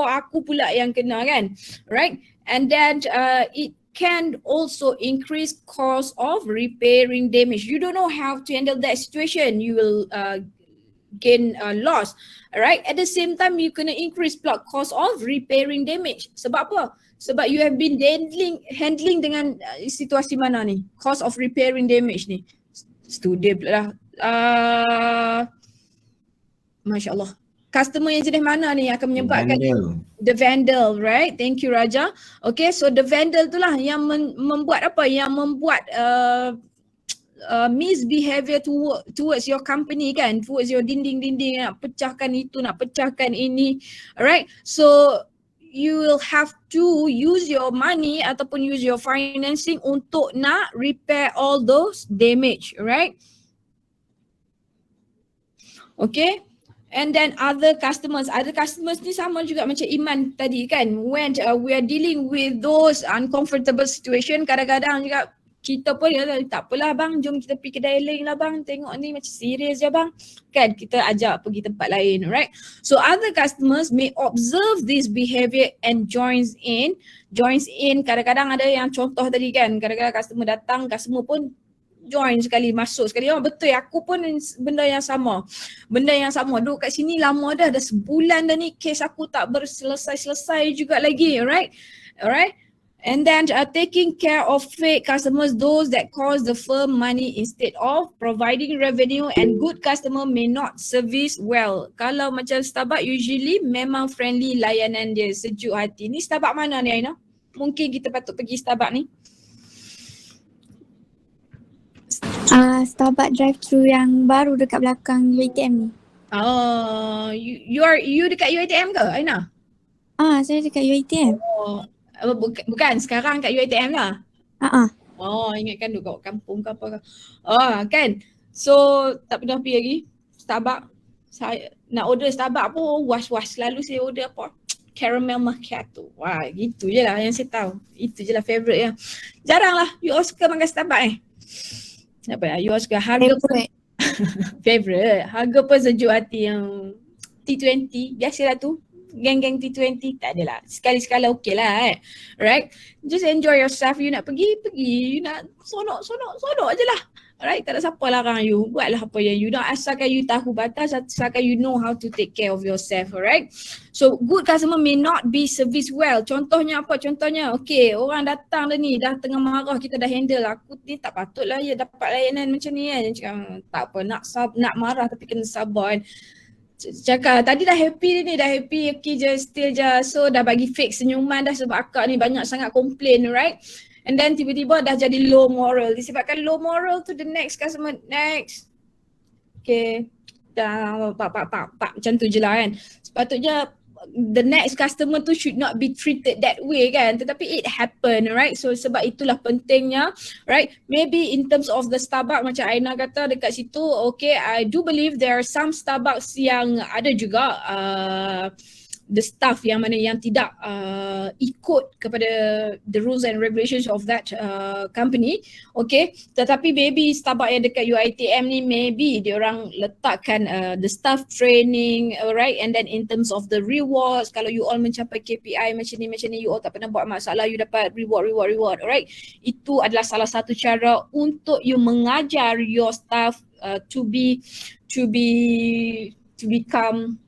aku pula yang kena kan, right? And then it can also increase cost of repairing damage. You don't know how to handle that situation, you will gain loss. Alright, at the same time you kena increase pula cost of repairing damage. Sebab apa? Sebab you have been handling dengan situasi mana ni? Cost of repairing damage ni. Student pula lah. Masya Allah. Customer yang jenis mana ni akan menyebabkan the vandal, right? Thank you Raja. Okay, so the vandal tu lah yang membuat apa? Yang membuat misbehavior towards your company kan, towards your dinding-dinding, nak pecahkan itu, nak pecahkan ini. Alright, so you will have to use your money ataupun use your financing untuk nak repair all those damage, right? Okay. And then other customers ni sama juga macam Iman tadi kan, when we are dealing with those uncomfortable situation, kadang-kadang juga kita pun tak apalah bang, jom kita pergi kedai lain lah bang, tengok ni macam serius je bang kan, kita ajak pergi tempat lain, right? So other customers may observe this behavior and joins in. Kadang-kadang ada yang contoh tadi kan, kadang-kadang customer datang, customer pun join sekali, masuk sekali. Oh betul, aku pun benda yang sama. Duduk kat sini lama dah sebulan dah ni, kes aku tak berselesai-selesai juga lagi, alright? And then taking care of fake customers, those that cost the firm money instead of providing revenue, and good customer may not service well. Kalau macam Starbucks usually memang friendly, layanan dia sejuk hati. Ni Starbucks mana ni Aina? Mungkin kita patut pergi Starbucks ni. Starbucks drive-thru yang baru dekat belakang UiTM ni. Oh, you dekat UiTM ke Aina? Saya dekat UiTM. Oh, bukan sekarang kat UiTM lah. Oh, ingatkan duduk kat kampung ke apa ke. Kan. So tak pernah pergi lagi Starbucks. Saya nak order Starbucks pun was-was, selalu saya order apa? Caramel macchiato. Wah, gitu je lah yang saya tahu. Itu je lah favourite yang. Jarang lah you all suka makan Starbucks apa ya? You all suka harga pun favorite. Harga pun sejuk hati, yang T20 biasalah tu. geng-geng T20, tak adalah. Sekali-sekala okey lah right. Just enjoy yourself. You nak pergi, you nak sonok je lah. Alright, tak ada siapa larang you. Buatlah apa yang you nak, asalkan you tahu batas, asalkan you know how to take care of yourself, alright. So good customer may not be service well. Contohnya apa? Contohnya, okay, orang datang dah ni, dah tengah marah, kita dah handle. Aku ni tak patutlah ya dapat layanan macam ni kan. Cakap, tak apa, nak marah tapi kena sabar kan. Cakap tadi dah happy ni, dah happy, okay je, still je. So dah bagi fake senyuman dah sebab akak ni banyak sangat komplain, right? And then tiba-tiba dah jadi low moral. Disebabkan low moral tu the next customer, next. Okay, dah pak macam tu je lah kan. Sepatutnya the next customer tu should not be treated that way kan, tetapi it happen, right? So sebab itulah pentingnya, right? Maybe in terms of the Starbucks macam Aina kata dekat situ, okay, I do believe there are some Starbucks yang ada juga the staff yang mana yang tidak ikut kepada the rules and regulations of that company, okay. Tetapi maybe Starbucks yang dekat UiTM ni maybe dia orang letakkan the staff training, alright, and then in terms of the rewards, kalau you all mencapai KPI macam ni you all tak pernah buat masalah, you dapat reward, alright. Itu adalah salah satu cara untuk you mengajar your staff to become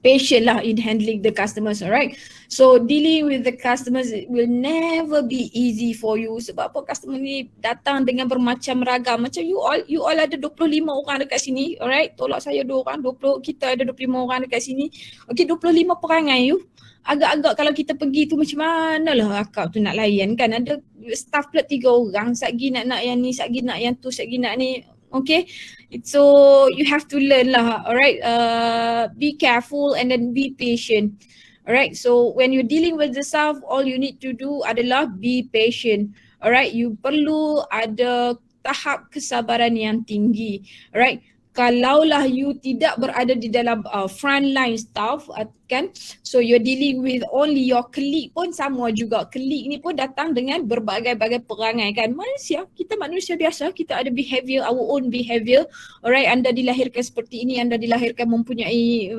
patient lah in handling the customers, alright. So dealing with the customers will never be easy for you sebab apa, customer ni datang dengan bermacam ragam. Macam you all ada 25 orang dekat sini, alright. Tolak saya 2 orang, 20, kita ada 25 orang dekat sini. Okay, 25 perangai you. Agak-agak kalau kita pergi tu macam mana lah akak tu nak layan kan. Ada staff pula 3 orang, satgi nak yang ni, satgi nak yang tu, satgi nak ni. Okay, so you have to learn lah, alright. Be careful and then be patient, alright. So when you're dealing with the staff, all you need to do adalah be patient, alright. You perlu ada tahap kesabaran yang tinggi, alright. Kalaulah you tidak berada di dalam frontline staff kan, so you're dealing with only your colleague pun sama juga. Colleague ni pun datang dengan berbagai-bagai perangai kan. Kita manusia biasa, kita ada behavior, our own behavior, alright. Anda dilahirkan seperti ini, anda dilahirkan mempunyai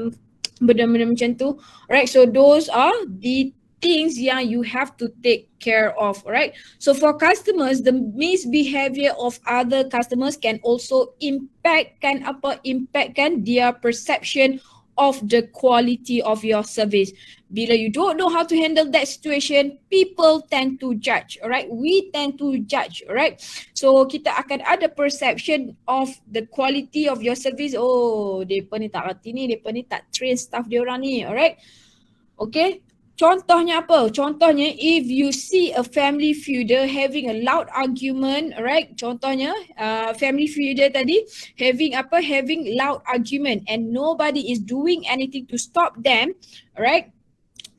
benda-benda macam tu, alright. So those are the things yang you have to take care of, right? So for customers, the misbehavior of other customers can also impact their perception of the quality of your service. Bila you don't know how to handle that situation, people tend to judge, alright? We tend to judge, alright? So kita akan ada perception of the quality of your service. Oh, depa ni tak reti ni, depa ni tak train staff dia orang ni, alright? Okay. Contohnya apa? Contohnya if you see a family feuder having a loud argument, right? Contohnya family feuder tadi having loud argument and nobody is doing anything to stop them, right?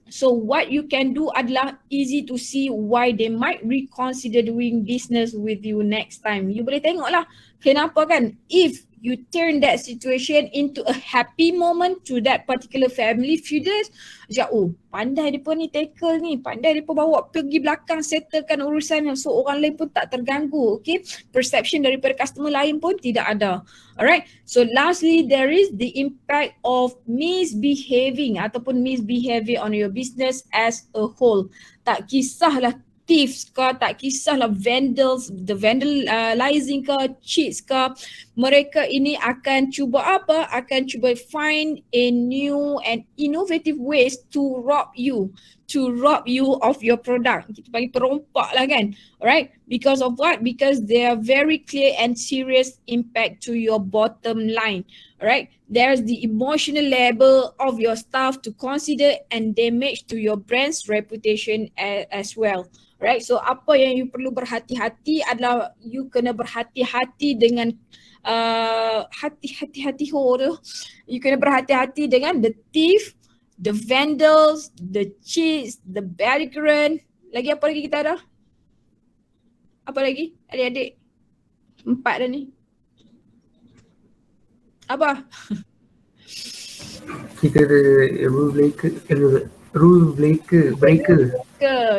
So what you can do adalah easy to see why they might reconsider doing business with you next time. You boleh tengok lah kenapa kan, if you turn that situation into a happy moment to that particular family feuders, macam oh pandai mereka ni tackle ni, pandai mereka bawa pergi belakang settlekan urusan, so orang lain pun tak terganggu, okay. Perception daripada customer lain pun tidak ada, alright. So lastly, there is the impact of misbehaving ataupun misbehavior on your business as a whole. Tak kisahlah thieves ke, tak kisahlah vandalizing ke, cheats ke, mereka ini akan cuba find a new and innovative ways to rob you of your product. Kita panggil perompak lah kan, alright. Because of what? Because they are very clear and serious impact to your bottom line, alright. There's the emotional level of your staff to consider and damage to your brand's reputation as well. Right, so apa yang you perlu berhati-hati adalah you kena berhati-hati dengan you kena berhati-hati dengan the thief, the vandals, the cheats, the belligerent. Lagi apa lagi kita ada? Apa lagi adik-adik? 4 dah ni. Apa? Kita ada rule breaker.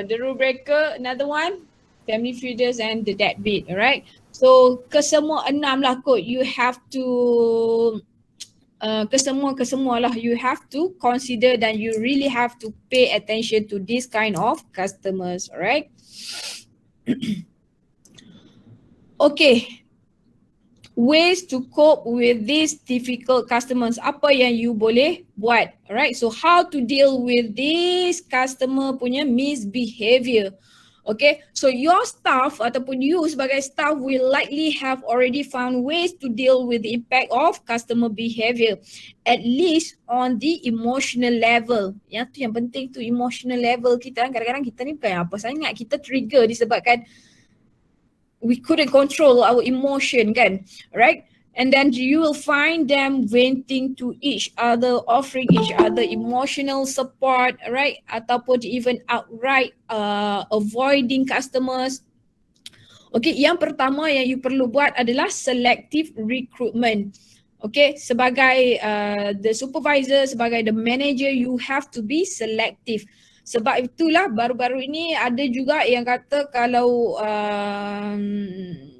The rule breaker, another one, family feuders and the deadbeat, alright. So kesemua 6 lah kot, you have to kesemua lah, you have to consider dan you really have to pay attention to this kind of customers, alright? Okay, ways to cope with these difficult customers. Apa yang you boleh buat, alright? So how to deal with this customer punya misbehavior. Okay, so your staff ataupun you sebagai staff will likely have already found ways to deal with the impact of customer behavior, at least on the emotional level. Yang tu yang penting tu, emotional level kita. Kadang-kadang kita ni bukan apa sangat, kita trigger disebabkan we couldn't control our emotion kan, right? And then you will find them venting to each other, offering each other emotional support, right? Ataupun even outright avoiding customers. Okay, yang pertama yang you perlu buat adalah selective recruitment. Okay, sebagai the supervisor, sebagai the manager, you have to be selective. Sebab itulah baru-baru ini ada juga yang kata kalau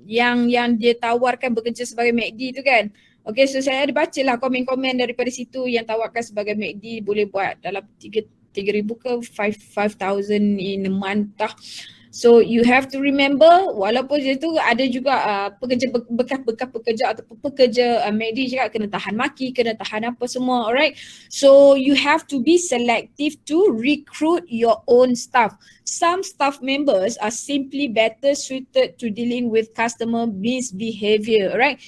yang dia tawarkan bekerja sebagai MACD tu kan. Okay, so saya ada baca lah komen-komen daripada situ yang tawarkan sebagai MACD boleh buat dalam 3,000 ke 5,000 in a month lah. So you have to remember, walaupun itu ada juga pekerja bekas pekerja ataupun pekerja MACD cakap kena tahan maki, kena tahan apa semua, alright? So you have to be selective to recruit your own staff. Some staff members are simply better suited to dealing with customer misbehavior, alright?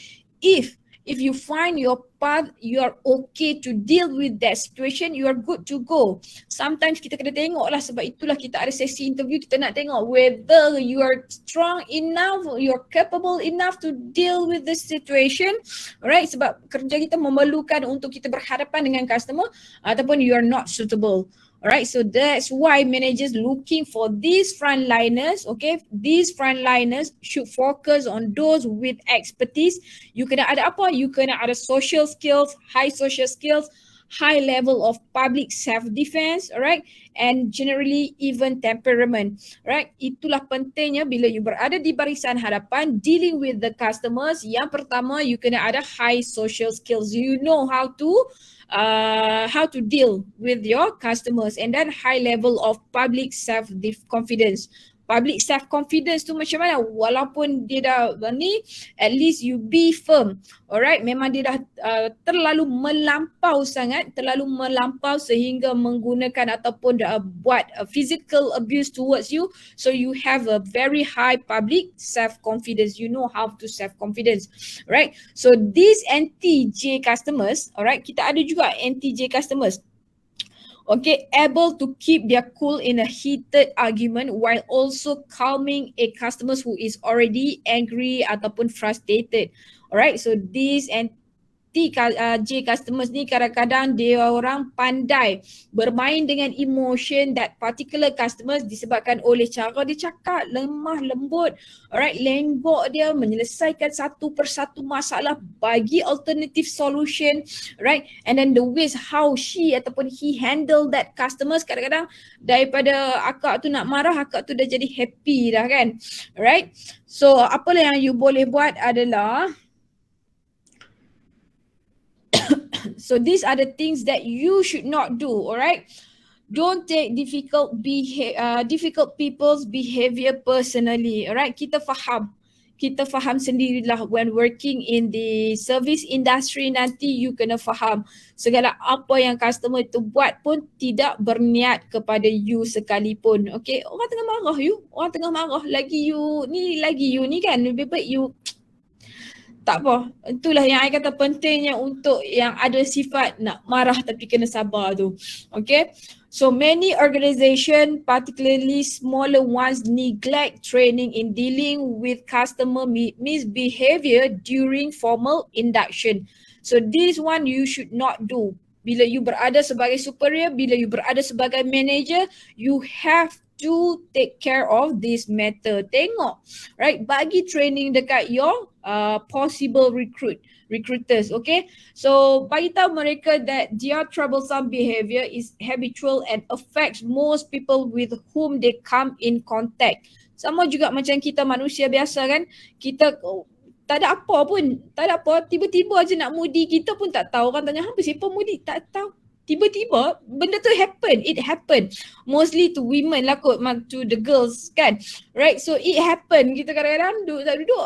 If you find your path, you are okay to deal with that situation, you are good to go. Sometimes kita kena tengok lah, sebab itulah kita ada sesi interview, kita nak tengok whether you are strong enough, you are capable enough to deal with the situation, right? Sebab kerja kita memerlukan untuk kita berhadapan dengan customer ataupun you are not suitable. Alright, so that's why managers looking for these frontliners, okay? These frontliners should focus on those with expertise. You kena ada apa? You kena ada social skills, high social skills, high level of public self-defense, alright? And generally even temperament, right? Itulah pentingnya bila you berada di barisan hadapan dealing with the customers. Yang pertama, you kena ada high social skills. You know how to deal with your customers, and then high level of public self-confidence. Public self-confidence tu macam mana? Walaupun dia dah ni, at least you be firm. Alright, memang dia dah terlalu melampau sangat, terlalu melampau sehingga menggunakan ataupun buat physical abuse towards you. So you have a very high public self-confidence. You know how to self-confidence, right? So these anti-J customers, alright, kita ada juga anti-J customers. Okay, able to keep their cool in a heated argument while also calming a customer who is already angry ataupun frustrated. Alright, so these J customers ni kadang-kadang dia orang pandai bermain dengan emotion that particular customers disebabkan oleh cara dia cakap lemah lembut, alright, lenggok dia menyelesaikan satu persatu masalah, bagi alternative solution, right? And then the ways how she ataupun he handle that customers, kadang-kadang daripada akak tu nak marah, akak tu dah jadi happy dah kan, right? So apalah yang you boleh buat adalah so these are the things that you should not do, alright? Don't take difficult people's behavior personally, alright? Kita faham sendirilah when working in the service industry, nanti you kena faham segala apa yang customer itu buat pun tidak berniat kepada you sekalipun. Okay, orang tengah marah lagi you ni kan, lebih baik you tak apa. Itulah yang I kata pentingnya untuk yang ada sifat nak marah tapi kena sabar tu. Okay. So many organization, particularly smaller ones, neglect training in dealing with customer misbehavior during formal induction. So this one you should not do. Bila you berada sebagai superior, bila you berada sebagai manager, you have to take care of this matter. Tengok, right? Bagi training dekat your possible recruiters, okay? So bagi tahu mereka that their troublesome behavior is habitual and affects most people with whom they come in contact. Sama juga macam kita manusia biasa kan, kita tak ada apa pun, tak ada apa, tiba-tiba je nak mudi kita pun tak tahu. Orang tanya, apa siapa mudi? Tak tahu. Tiba-tiba benda tu happen, it happen. Mostly to women lah kot, to the girls kan. Right, so it happen. Kita kadang-kadang duduk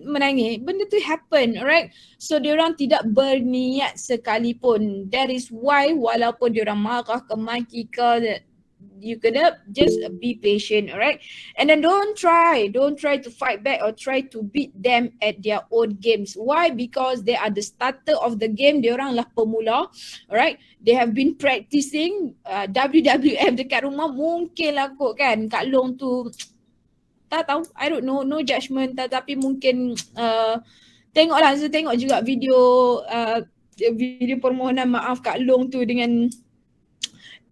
menangis. Benda tu happen, right. So diorang tidak berniat sekalipun. That is why walaupun diorang marah ke maki ke, you kena just be patient, alright? And then don't try to fight back or try to beat them at their own games. Why? Because they are the starter of the game. Diorang lah pemula, alright? They have been practicing WWF dekat rumah. Mungkin lah kot kan Kak Long tu, tak tahu, I don't know, no judgement, tapi mungkin tengoklah, saya tengok juga video video permohonan maaf Kak Long tu dengan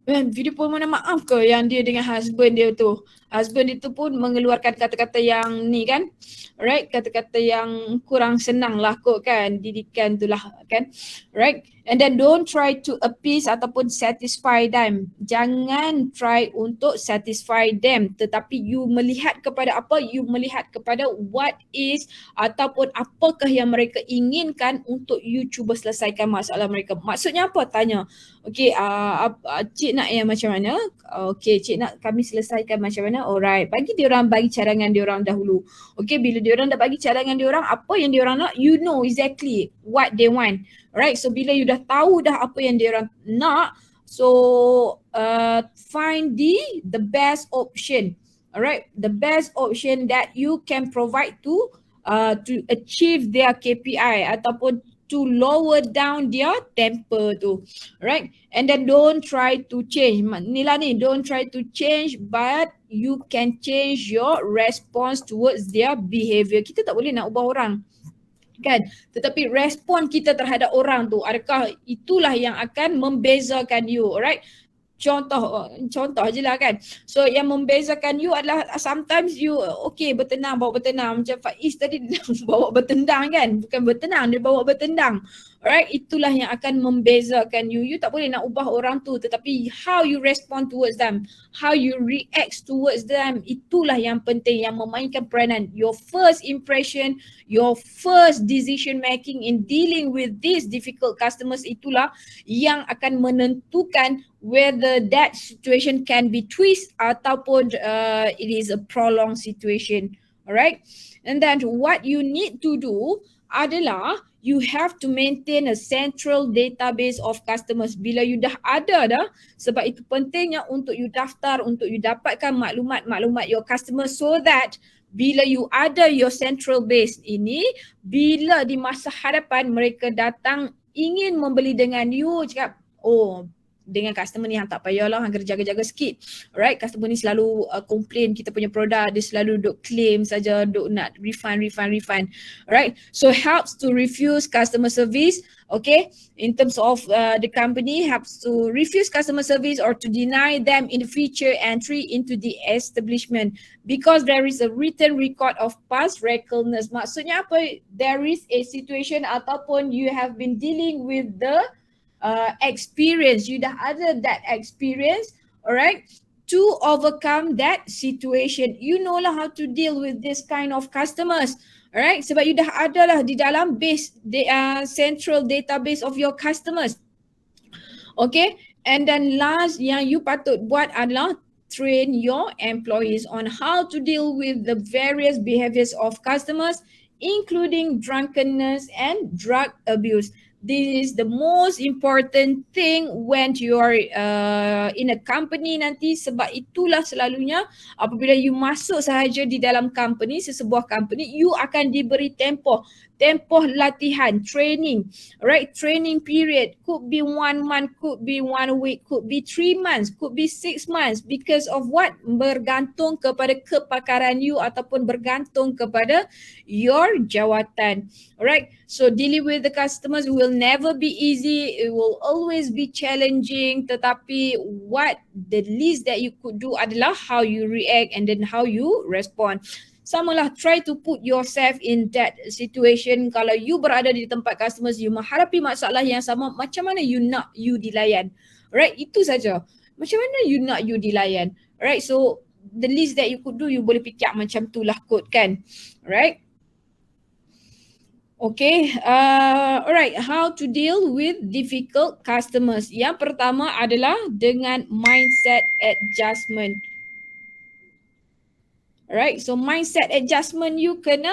video permohonan maaf ke yang dia dengan husband dia tu. Husband dia tu pun mengeluarkan kata-kata yang ni kan. Right, kata-kata yang kurang senang lah kot kan. Didikan tu lah kan. Right. And then don't try to appease ataupun satisfy them. Jangan try untuk satisfy them. Tetapi you melihat kepada apa? You melihat kepada what is ataupun apakah yang mereka inginkan untuk you cuba selesaikan masalah mereka. Maksudnya apa? Tanya. Okay, cik nak yang macam mana? Okay, cik nak kami selesaikan macam mana? Alright, bagi diorang, bagi cadangan diorang dahulu. Okay, bila diorang dah bagi cadangan diorang, apa yang diorang nak, you know exactly what they want. Alright, so bila you dah tahu dah apa yang diorang nak, so find the best option. Alright, the best option that you can provide to achieve their KPI ataupun to lower down their temper tu, right? And then don't try to change. Nila ni, don't try to change, but you can change your response towards their behavior. Kita tak boleh nak ubah orang, kan? Tetapi respon kita terhadap orang tu, adakah itulah yang akan membezakan you, alright? Contoh je lah kan. So yang membezakan you adalah sometimes you okay bertenang, bawa bertenang. Macam Faiz tadi bawa bertendang kan. Bukan bertenang, dia bawa bertendang. Alright, itulah yang akan membezakan you. You tak boleh nak ubah orang tu, tetapi how you respond towards them, how you react towards them, itulah yang penting, yang memainkan peranan. Your first impression, your first decision making in dealing with these difficult customers, itulah yang akan menentukan whether that situation can be twist ataupun it is a prolonged situation. Alright, and then what you need to do adalah you have to maintain a central database of customers. Bila you dah ada dah, sebab itu pentingnya untuk you daftar, untuk you dapatkan maklumat-maklumat your customers, so that bila you ada your central base ini, bila di masa hadapan mereka datang ingin membeli dengan you, cakap, oh dengan customer ni hang tak payahlah, hang kena jaga-jaga sikit. Alright, customer ni selalu complain kita punya produk, dia selalu duk claim saja, duk nak refund. Alright, so helps to refuse customer service. Okay, in terms of the company helps to refuse customer service or to deny them in the future entry into the establishment because there is a written record of past recklessness. Maksudnya apa? There is a situation ataupun you have been dealing with the experience, you dah ada that experience, alright, to overcome that situation. You know lah how to deal with this kind of customers, alright, sebab you dah ada lah di dalam base, central database of your customers. Okay, and then last yang you patut buat adalah train your employees on how to deal with the various behaviors of customers, including drunkenness and drug abuse. This is the most important thing when you are in a company nanti, sebab itulah selalunya apabila you masuk sahaja di dalam company, sesebuah company, you akan diberi tempoh latihan, training, right? Training period could be 1 month, could be 1 week, could be 3 months, could be 6 months, because of what? Bergantung kepada kepakaran you ataupun bergantung kepada your jawatan. Alright, so dealing with the customers will never be easy, it will always be challenging, tetapi what the least that you could do adalah how you react and then how you respond. Samalah, try to put yourself in that situation. Kalau you berada di tempat customers, you menghadapi masalah yang sama, macam mana you nak you dilayan? Alright, itu saja. Macam mana you nak you dilayan? Alright, so the least that you could do, you boleh fikir macam tu lah kot kan? Alright. Okay, alright, how to deal with difficult customers. Yang pertama adalah dengan mindset adjustment. Alright, so mindset adjustment you kena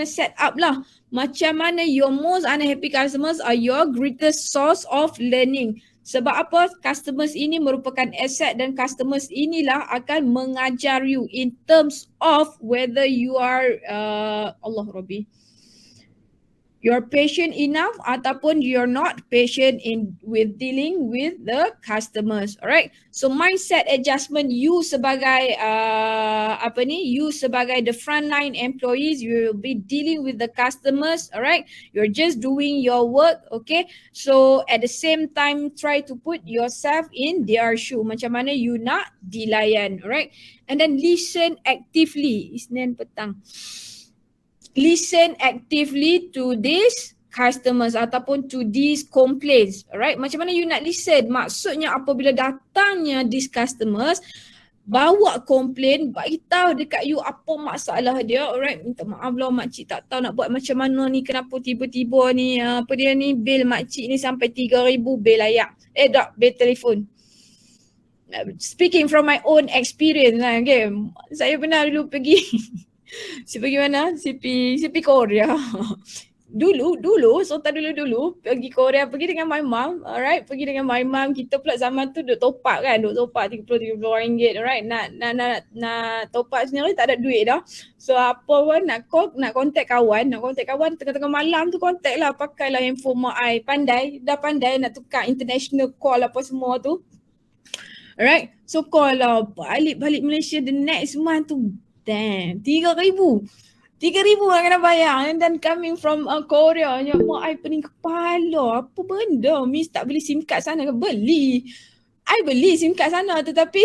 set up lah. Macam mana your most unhappy customers are your greatest source of learning. Sebab apa? Customers ini merupakan asset dan customers inilah akan mengajar you in terms of whether you are Allah Rabbi, you're patient enough ataupun you're not patient with dealing with the customers. Alright, so mindset adjustment, you sebagai you sebagai the frontline employees, you will be dealing with the customers. Alright, you're just doing your work. Okay, so at the same time try to put yourself in their shoe, macam mana you nak dilayan. Alright, and then listen actively. Isnin petang, listen actively to these customers ataupun to these complaints. Alright, macam mana you nak listen? Maksudnya apabila datangnya these customers bawa komplain, bagi tahu dekat you apa masalah dia. Alright, minta maaf lah makcik tak tahu nak buat macam mana ni, kenapa tiba-tiba ni apa dia ni, bil makcik ni sampai 3,000 bil ayak. Tak, bil telefon. Speaking from my own experience lah, okay. Saya pernah dulu pergi saya pergi mana? CP Korea. Dulu, pergi Korea, pergi dengan my mom. Alright, pergi dengan my mom. Kita pula zaman tu duk top up kan, duk top up 30 ringgit. Alright, nak top up sendiri tak ada duit dah. So apa pun nak contact kawan, tengah-tengah malam tu contact lah, pakailah handphone mak I. Dah pandai nak tukar international call apa semua tu. Alright, so call lah, balik Malaysia the next month tu. Damn, 3,000 lah kena bayar. And then coming from Korea, mak I pening kepala. Apa benda? Miss tak beli SIM card sana ke? Beli. I beli SIM card sana tetapi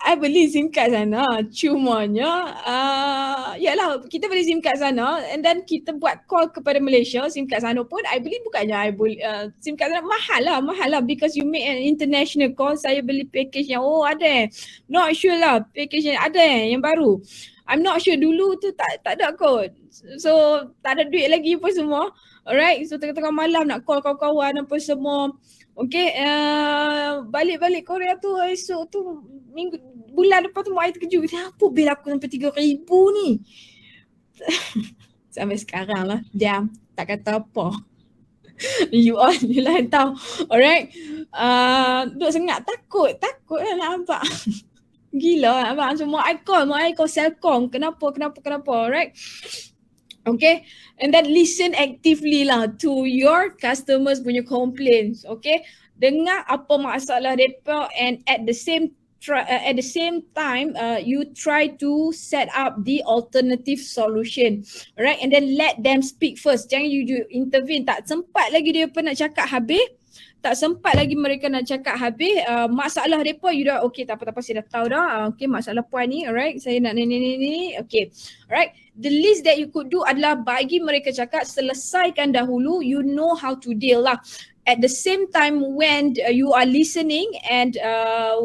I beli SIM card sana. Cumanya yalah, kita beli SIM card sana and then kita buat call kepada Malaysia. SIM card sana pun I beli bukannya I beli SIM card sana mahal lah because you make an international call. Saya beli package yang ada. Not sure lah package yang ada yang baru. I'm not sure, dulu tu tak ada kot. So tak ada duit lagi apa semua. Alright, so tengah-tengah malam nak call kawan-kawan apa semua. Okay, balik Korea tu esok tu bulan depan tu mak I terkejut. Apa bil aku sampai 3,000 ni? Sampai sekarang lah, diam, tak kata apa. You lah tahu. Alright, duk sengat, takut lah nak nampak. Gila abang, semua I call Selcom. Kenapa? Alright. Okay, and then listen actively lah to your customers punya complaints. Okay, dengar apa masalah mereka and at the same time you try to set up the alternative solution. Alright, and then let them speak first. Jangan you intervene. Tak sempat lagi dia pun nak cakap habis. Masalah mereka you dah okay, tak apa-apa saya dah tahu dah. Okay, masalah puan ni, alright, saya nak ni. Okay, alright, the least that you could do adalah bagi mereka cakap, selesaikan dahulu, you know how to deal lah. At the same time when you are listening and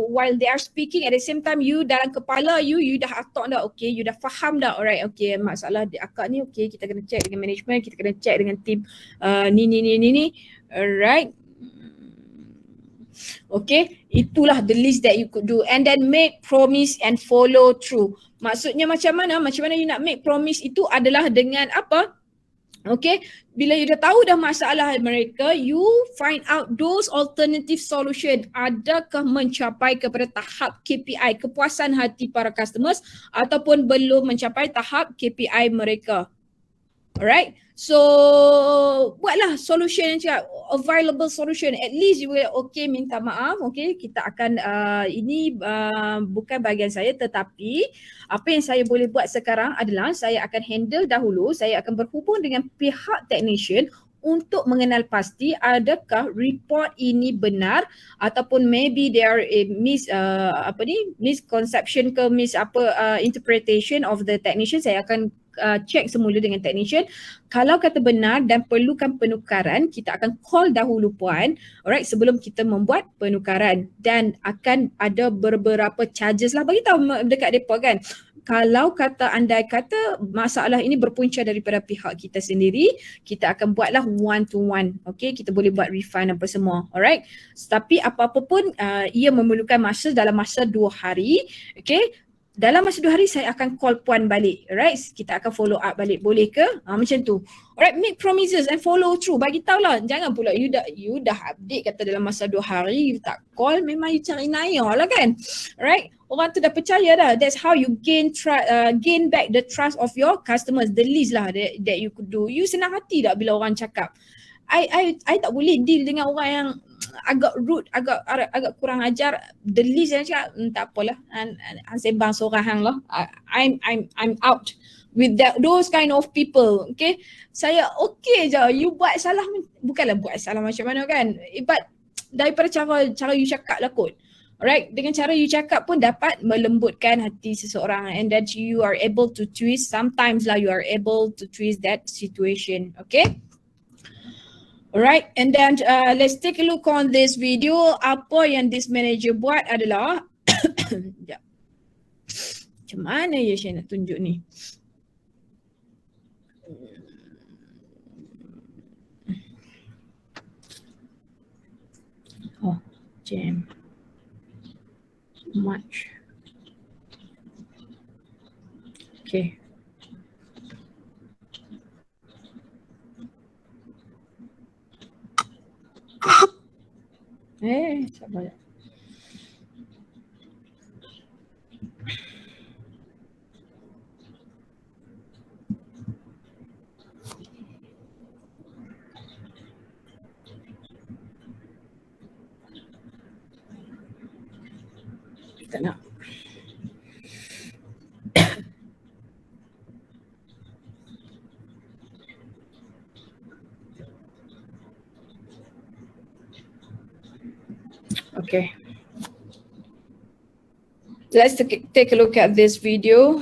while they are speaking, at the same time you dalam kepala you dah atok dah, okay, you dah faham dah. Alright, okay, masalah akak ni, okay, kita kena check dengan management, kita kena check dengan team ni. Alright. Okay, itulah the least that you could do. And then make promise and follow through. Maksudnya macam mana you nak make promise itu adalah dengan apa? Okay, bila you dah tahu dah masalah mereka, you find out those alternative solution. Adakah mencapai kepada tahap KPI, kepuasan hati para customers, ataupun belum mencapai tahap KPI mereka. Alright, so buatlah solution yang cakap available solution. At least you will okay, minta maaf, okay, kita akan ini bukan bahagian saya, tetapi apa yang saya boleh buat sekarang adalah saya akan handle dahulu, saya akan berhubung dengan pihak technician untuk mengenal pasti adakah report ini benar ataupun maybe there are a misconception ke interpretation of the technician. Saya akan check semula dengan technician. Kalau kata benar dan perlukan penukaran, kita akan call dahulu puan, alright, sebelum kita membuat penukaran, dan akan ada beberapa charges lah, bagi tahu dekat depa kan. kalau andai kata masalah ini berpunca daripada pihak kita sendiri, kita akan buatlah one to one. Okay, kita boleh buat refund apa semua. Alright. Tapi apa-apa pun ia memerlukan masa dalam masa 2 hari. Okay. Dalam masa 2 hari saya akan call puan balik. Alright. Kita akan follow up balik. Boleh ke? Macam tu. Alright, make promises and follow through. Bagi tahulah. Jangan pula you dah update kata dalam masa 2 hari, you tak call, memang you cari naya lah kan. Alright. Orang tu dah percaya dah. That's how you gain back the trust of your customers. The least lah that you could do. You senang hati tak bila orang cakap. I tak boleh deal dengan orang yang agak rude, agak kurang ajar. The least yang cakap, tak apalah. Sembang seorang hang lah. I'm out with those kind of people. Okay. Saya okay je. You buat salah, bukanlah buat salah macam mana kan. But daripada cara you cakap lah kot. Alright, dengan cara you cakap pun dapat melembutkan hati seseorang, and that you are able to twist, sometimes lah you are able to twist that situation, okay? Alright, and then let's take a look on this video. Apa yang this manager buat adalah, macam mana ya saya nak tunjuk ni? Oh, jam. Much. Okay. Sabar. Tak nak. Okay. Let's take a look at this video.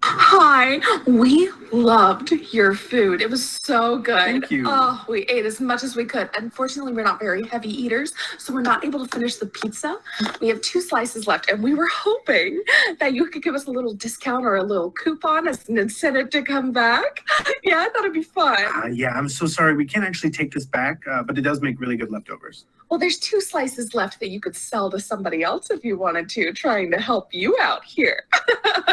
Hi, we loved your food. It was so good. Thank you. Oh, we ate as much as we could. Unfortunately, we're not very heavy eaters, so we're not able to finish the pizza. We have 2 slices left, and we were hoping that you could give us a little discount or a little coupon as an incentive to come back. Yeah, I thought it'd be fun. Yeah, I'm so sorry. We can't actually take this back, but it does make really good leftovers. Well, there's 2 slices left that you could sell to somebody else if you wanted to, trying to help you out here.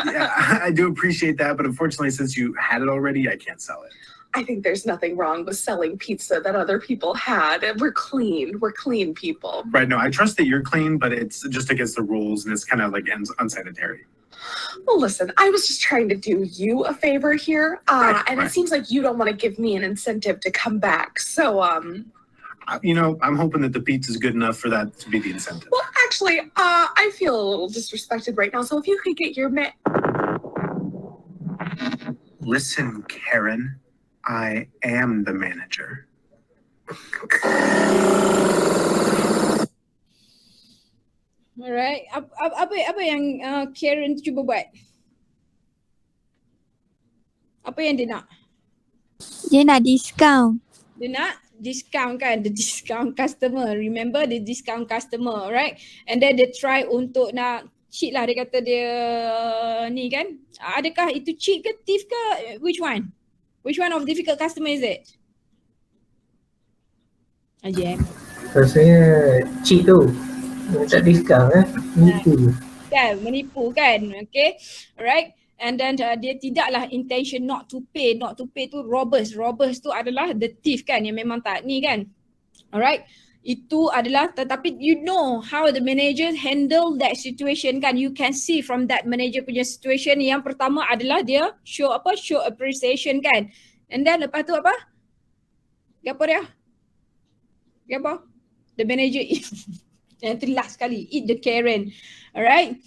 Yeah, I do appreciate that, but unfortunately, since you had it already, I can't sell it. I think there's nothing wrong with selling pizza that other people had. And we're clean. We're clean people. Right, no, I trust that you're clean, but it's just against the rules, and it's kind of like unsanitary. Well, listen, I was just trying to do you a favor here. And it seems like you don't want to give me an incentive to come back. So, you know, I'm hoping that the pizza's good enough for that to be the incentive. Well, actually, I feel a little disrespected right now. So if you could get your Listen, Karen, I am the manager. Alright, apa yang Karen cuba buat? Apa yang dia nak? Dia nak discount. Dia nak discount kan, the discount customer. Remember the discount customer, right? And then dia try untuk nak cheat lah, dia kata dia ni kan. Adakah itu cheat ke thief ke? Which one? Which one of difficult customer is it? Jam. Rasanya cheat tu. Tak discount menipu. Kan, menipu kan. Okay. Alright. And then dia tidaklah intention not to pay tu robbers. Robbers tu adalah the thief kan, yang memang tak ni kan. Alright. Itu adalah, tetapi you know how the manager handle that situation kan. You can see from that manager punya situation. Yang pertama adalah dia show appreciation kan. And then lepas tu apa? Apa dia? Apa? The manager yang tu last sekali, eat the Karen. Alright.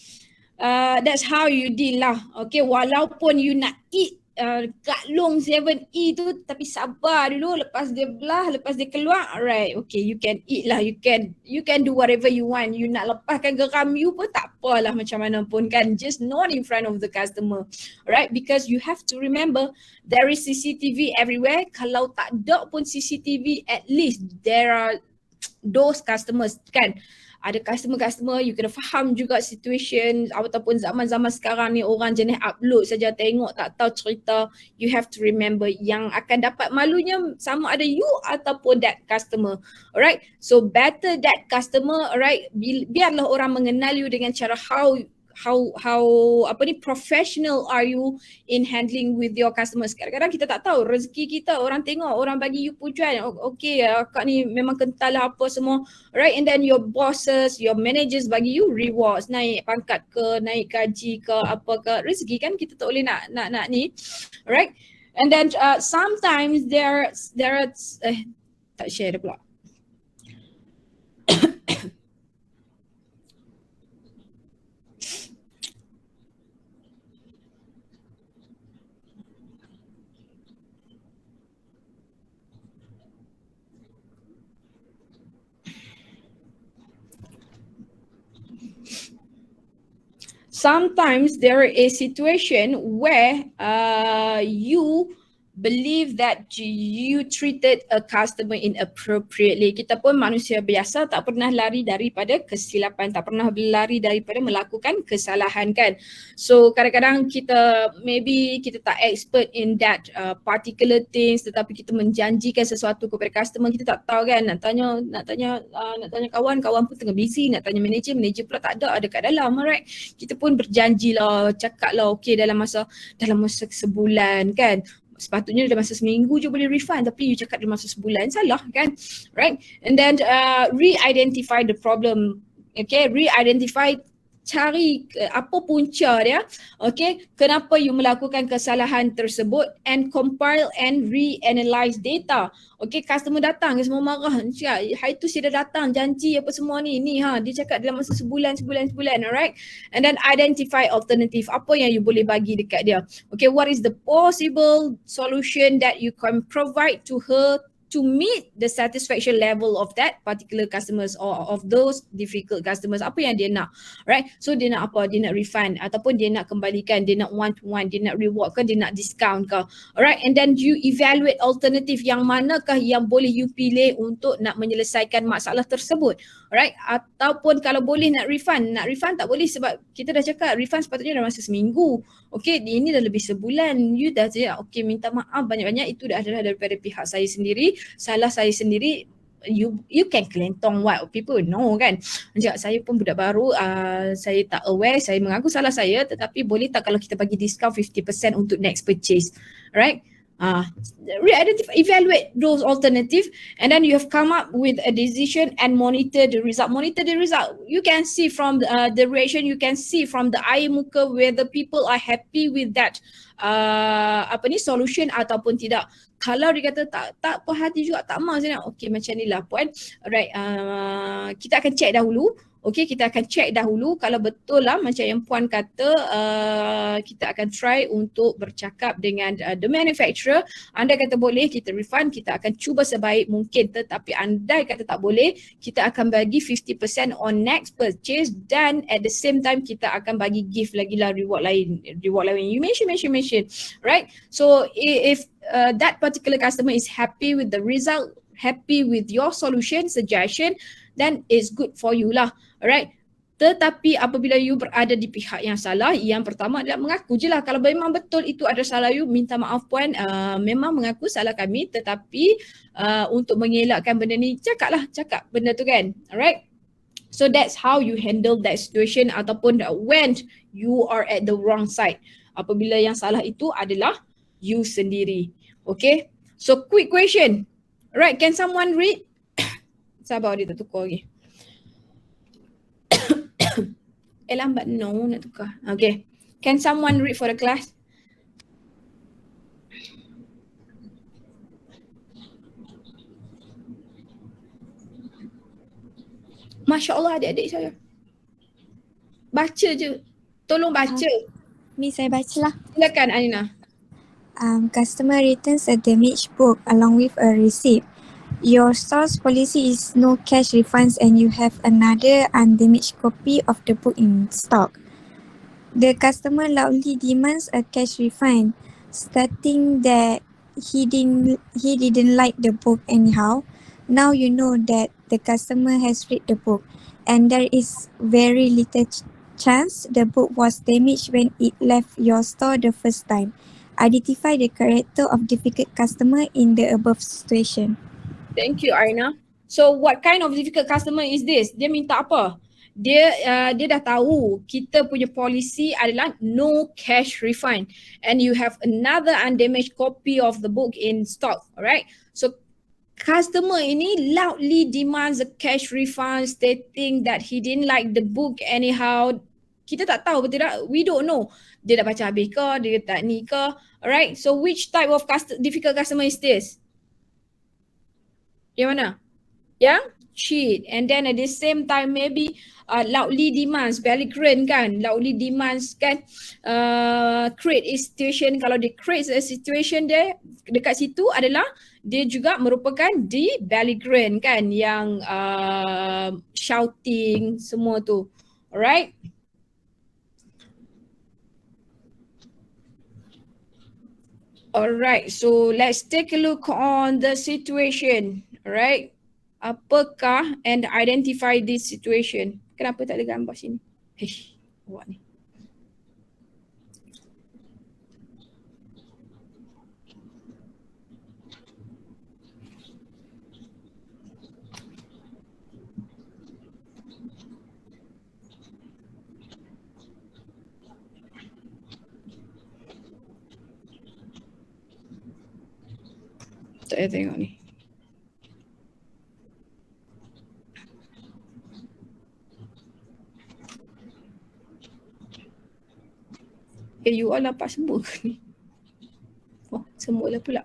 That's how you deal lah. Okay, walaupun you nak eat kat long 7E tu, tapi sabar dulu, lepas dia belah, lepas dia keluar, alright, okay, you can eat lah, you can do whatever you want. You nak lepaskan geram you pun tak apalah macam mana pun kan, just not in front of the customer. Alright, because you have to remember there is CCTV everywhere. Kalau tak ada pun CCTV, at least there are those customers kan. ada customer, you kena faham juga situation ataupun zaman-zaman sekarang ni orang jenis upload saja, tengok tak tahu cerita. You have to remember yang akan dapat malunya sama ada you ataupun that customer. Alright, so better that customer, alright, biarlah orang mengenal you dengan cara how professional are you in handling with your customers. Kadang-kadang kita tak tahu rezeki kita, orang tengok, orang bagi you pujian, okay akak ni memang kental lah apa semua, right? And then your bosses, your managers bagi you rewards, naik pangkat ke, naik gaji ke, apa ke, rezeki kan kita tak boleh nak ni, right? And then sometimes there are tak share dah pula. Sometimes there is a situation where you believe that you treated a customer inappropriately. Kita pun manusia biasa, tak pernah lari daripada kesilapan, tak pernah berlari daripada melakukan kesalahan kan. So kadang-kadang maybe kita tak expert in that particular things, tetapi kita menjanjikan sesuatu kepada customer, kita tak tahu kan, nak tanya kawan pun tengah busy, nak tanya manager pula tak ada kat dalam, alright. Kita pun berjanjilah, cakap lah okay dalam masa sebulan kan. Sepatutnya dalam masa seminggu je boleh refund, tapi you cakap dalam masa sebulan, salah kan, right? And then re-identify the problem, okay, re-identify, cari apa punca dia, okay, kenapa you melakukan kesalahan tersebut, and compile and re-analyze data. Okay, customer datang, semua marah, hari tu saya dah datang, janji apa semua ni dia cakap dalam masa sebulan, alright. And then identify alternative, apa yang you boleh bagi dekat dia. Okay, what is the possible solution that you can provide to her to meet the satisfaction level of that particular customers or of those difficult customers. Apa yang dia nak, right? So dia nak apa? Dia nak refund ataupun dia nak kembalikan, dia nak one-to-one, dia nak reward ke, dia nak discount ke. Alright, and then you evaluate alternative yang manakah yang boleh you pilih untuk nak menyelesaikan masalah tersebut. Alright, ataupun kalau boleh nak refund tak boleh sebab kita dah cakap refund sepatutnya dalam masa seminggu. Okay, ini dah lebih sebulan, you dah cakap okay minta maaf banyak-banyak, itu dah adalah daripada pihak saya sendiri, salah saya sendiri. You can kelentong what people know kan. Macam saya pun budak baru, saya tak aware, saya mengaku salah saya, tetapi boleh tak kalau kita bagi discount 50% untuk next purchase, right? Re-identify, evaluate those alternatives, and then you have come up with a decision and monitor the result. You can see from the reaction, you can see from the air muka whether people are happy with that solution ataupun tidak. Kalau dia kata tak puas hati juga, tak mahu saya nak, okay macam ni lah puan, alright, kita akan check dahulu. Okay, kita akan check dahulu kalau betul lah macam yang puan kata, kita akan try untuk bercakap dengan the manufacturer. Andai kata boleh kita refund, kita akan cuba sebaik mungkin, tetapi andai kata tak boleh, kita akan bagi 50% on next purchase, dan at the same time kita akan bagi gift lagi lah, reward lain you mention, right? So if that particular customer is happy with the result, happy with your solution, suggestion, then it's good for you lah, alright. Tetapi apabila you berada di pihak yang salah, yang pertama adalah mengaku je lah. Kalau memang betul itu ada salah you, minta maaf puan, memang mengaku salah kami, tetapi untuk mengelakkan benda ni, cakap benda tu kan, alright. So that's how you handle that situation ataupun when you are at the wrong side. Apabila yang salah itu adalah you sendiri, okay. So quick question, alright, can someone read? Sabar, dia tak tukar lagi. Lambat nak tukar. Okay. Can someone read for the class? Masya Allah adik-adik saya. Baca je. Tolong baca. Miss, saya baca lah. Silakan Alina. Customer returns a damaged book along with a receipt. Your store's policy is no cash refunds and you have another undamaged copy of the book in stock. The customer loudly demands a cash refund, stating that he didn't like the book anyhow. Now you know that the customer has read the book. and there is very little chance the book was damaged when it left your store the first time. Identify the character of difficult customer in the above situation. Thank you, Aina. So what kind of difficult customer is this? Dia minta apa? Dia dah tahu kita punya policy adalah no cash refund and you have another undamaged copy of the book in stock, alright? So customer ini loudly demands a cash refund stating that he didn't like the book anyhow. Kita tak tahu betul tak? We don't know. Dia dah baca habis ke? Dia tak ni ke? Alright, so which type of difficult customer is this? Yang mana? Yang cheat, and then at the same time maybe loudly demands, belligerent kan, loudly demands kan, create a situation. Kalau dia create a situation dia dekat situ adalah dia juga merupakan the belligerent kan, yang shouting semua tu. Alright. Alright, so let's take a look on the situation. Alright. Apakah and identify this situation. Kenapa tak ada gambar sini? Hei, awak ni. Tak payah tengok ni. You all nampak semua ke ni? Oh, semua lah pula.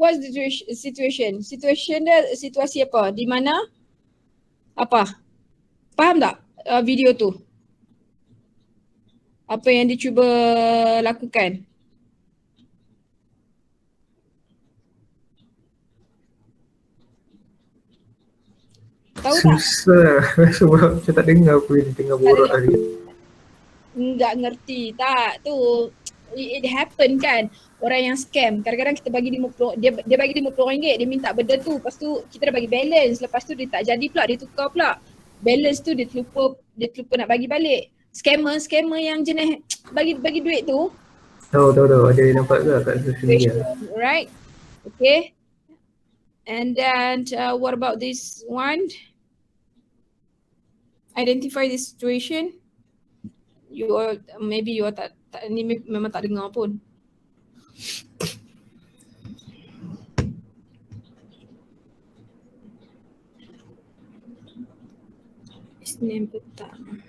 What's the situation? Situation dia situasi apa? Di mana? Apa? Faham tak video tu? Apa yang dia cuba lakukan? Tahu tak? Susah sebab saya tak dengar apa yang tengah borak hari. Enggak ngerti tak tu. It happen kan. Orang yang scam, kadang-kadang kita bagi dia bagi RM50, dia minta benda tu, lepas tu kita dah bagi balance, lepas tu dia tak jadi pula, dia tukar pula balance tu, dia terlupa nak bagi balik. Scammer yang jenis bagi duit tu. Tahu ada nampak ke kat social media. Right. Okay. And then what about this one? Identify the situation. Maybe you tak ni memang tak dengar pun. Isnin petang.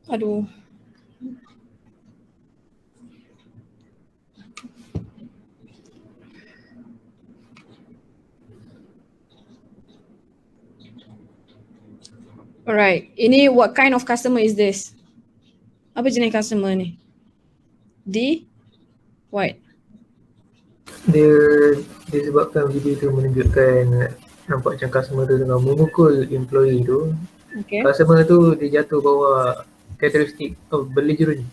Aduh. Alright, ini what kind of customer is this? Apa jenis customer ni? What? Dia disebabkan video tu menunjukkan nampak macam customer tu tengah memukul employee tu. Okay. Customer tu dia jatuh bawah karakteristik belligerent.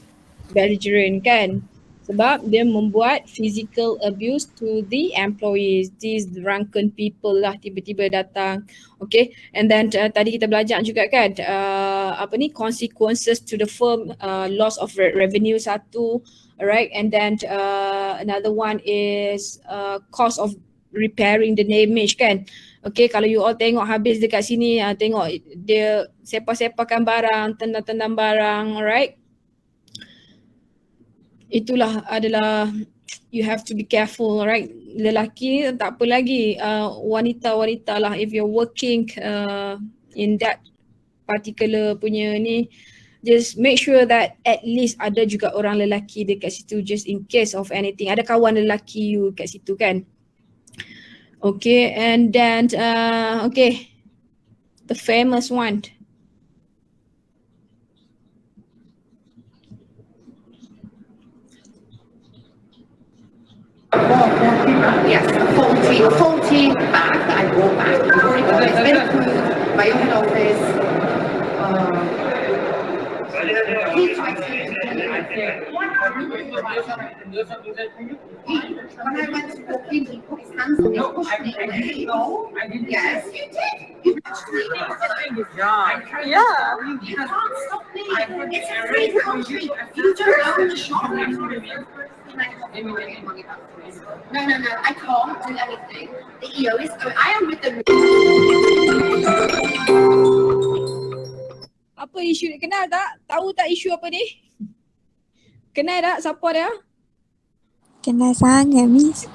Belligerent kan? Sebab dia membuat physical abuse to the employees. These drunken people lah tiba-tiba datang. Okay. And then tadi kita belajar juga kan consequences to the firm, loss of revenue satu. Alright. And then another one is cost of repairing the damage kan. Okay, kalau you all tengok habis dekat sini, tengok dia sepak-sepakan barang, tendang-tendang barang, alright. Itulah adalah you have to be careful, right? Lelaki tak apa lagi, wanita-wanita lah, if you're working in that particular punya ni, just make sure that at least ada juga orang lelaki dekat situ just in case of anything. Ada kawan lelaki you kat situ kan. Okay, and then okay, the famous one. Yes, 14th bag that I brought back. It's been approved by your head office. He tried to when I went to walk in, he put his hands on me, pushed me away. No, I didn't. Yes, you did. You actually did. Yeah. You can't stop me. It's a free country. You don't own the shop. No, I can't do anything. The EO is going. I am with them. Apa isu ni? Kenal tak? Tahu tak isu apa ni? Kenal tak siapa dia? Kenal sangat, Miss.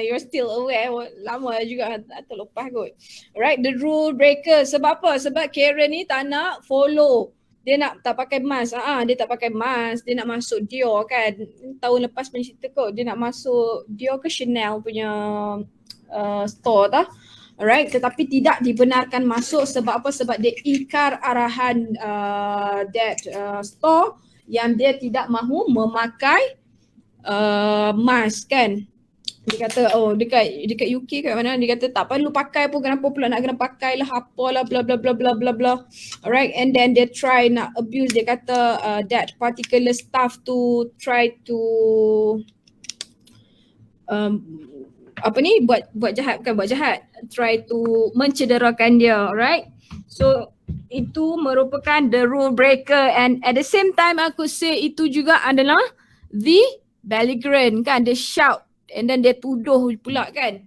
You're still aware. Lama juga terlepas kot. Alright, the rule breaker. Sebab apa? Sebab Karen ni tak nak follow. Dia nak tak pakai mask. Dia tak pakai mask. Dia nak masuk Dior kan. Tahun lepas punya cerita kot. Dia nak masuk Dior ke Chanel punya store tah. Alright, tetapi tidak dibenarkan masuk sebab apa? Sebab dia ingkar arahan that store yang dia tidak mahu memakai mask kan. Dia kata dekat UK kat mana, dia kata tak perlu pakai pun, kenapa pula nak kena pakai lah, apalah bla bla bla bla bla bla. Alright, and then they try nak abuse, dia kata that particular staff to try to buat jahat, try to mencederakan dia, alright. So itu merupakan the rule breaker, and at the same time aku say itu juga adalah the belligerent kan, dia shout and then dia tuduh pula kan.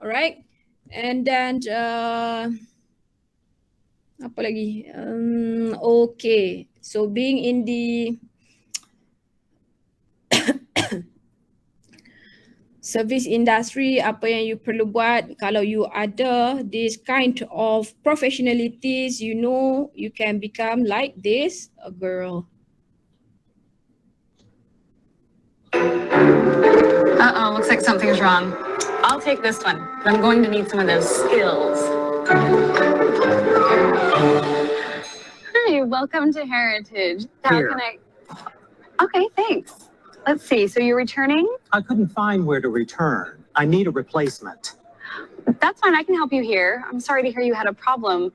Alright, and then apa lagi, okay, so being in the service industry, apa yang you perlu buat kalau you ada this kind of professionalities, you know, you can become like this, a girl. Uh-oh, looks like something's wrong. I'll take this one, but I'm going to need some of those skills. Hi, welcome to Heritage. How can I... Okay, thanks. Let's see, so you're returning? I couldn't find where to return. I need a replacement. That's fine, I can help you here. I'm sorry to hear you had a problem.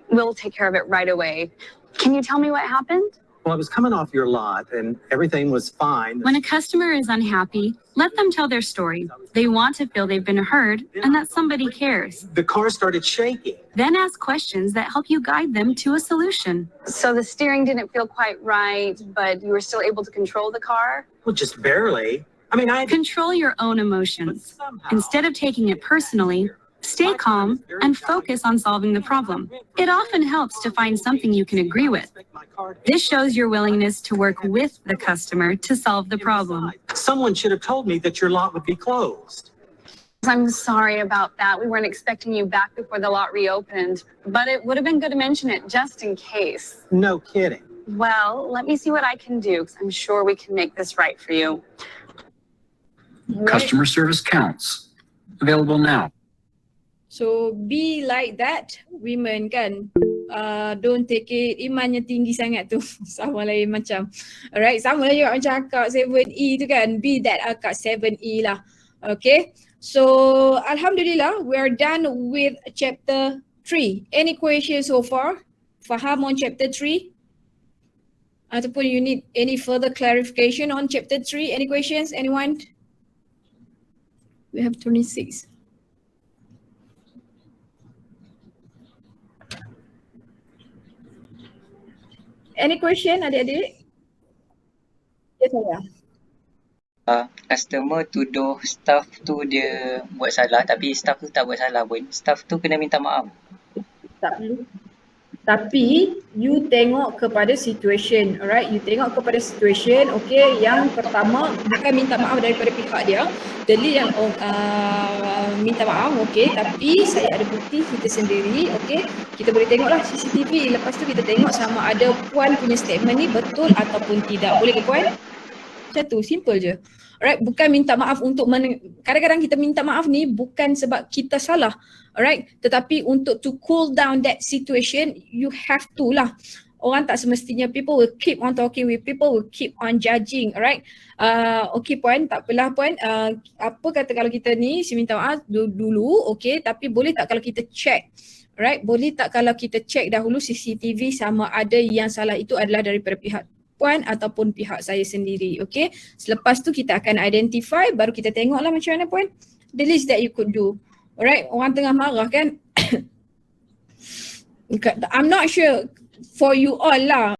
We'll take care of it right away. Can you tell me what happened? Well, I was coming off your lot and everything was fine. When a customer is unhappy, let them tell their story. They want to feel they've been heard and that somebody cares. The car started shaking. Then ask questions that help you guide them to a solution. So the steering didn't feel quite right, but you were still able to control the car? Well, just barely. I mean, Control your own emotions. Instead of taking it personally, stay calm and focus on solving the problem. It often helps to find something you can agree with. This shows your willingness to work with the customer to solve the problem. Someone should have told me that your lot would be closed. I'm sorry about that. We weren't expecting you back before the lot reopened, but it would have been good to mention it just in case. No kidding. Well, let me see what I can do because I'm sure we can make this right for you. Customer service counts. Available now. So be like that, women kan. Don't take it, imannya tinggi sangat tu. Sama lain macam. Alright, sama lah juga macam akak 7E tu kan. Be that akak 7E lah. Okay. So Alhamdulillah, we are done with chapter 3. Any questions so far? Faham on chapter 3? Ataupun you need any further clarification on chapter 3? Any questions? Anyone? We have 26. Any question adik-adik? Yes, saya. Customer tuduh staff tu dia buat salah tapi staff tu tak buat salah pun. Staff tu kena minta maaf. Tak perlu. Tapi you tengok kepada situation, alright? You tengok kepada situation, okay? Yang pertama bukan minta maaf daripada pihak dia, delete yang minta maaf, okay? Tapi saya ada bukti kita sendiri, okay? Kita boleh tengoklah CCTV. Lepas tu kita tengok sama ada puan punya statement ni betul ataupun tidak. Boleh ke puan? Macam tu, simple je. Alright, bukan minta maaf untuk kadang-kadang kita minta maaf ni bukan sebab kita salah. Alright, tetapi untuk to cool down that situation, you have to lah. Orang tak semestinya, people will keep on talking with, people will keep on judging, alright. Okay puan, tak apalah puan, apa kata kalau kita ni, si minta maaf dulu, okay, tapi boleh tak kalau kita check, alright, boleh tak kalau kita check dahulu CCTV sama ada yang salah itu adalah daripada pihak puan ataupun pihak saya sendiri, okay. Selepas tu kita akan identify, baru kita tengoklah macam mana puan, the least that you could do. Alright, orang tengah marah kan. I'm not sure for you all lah.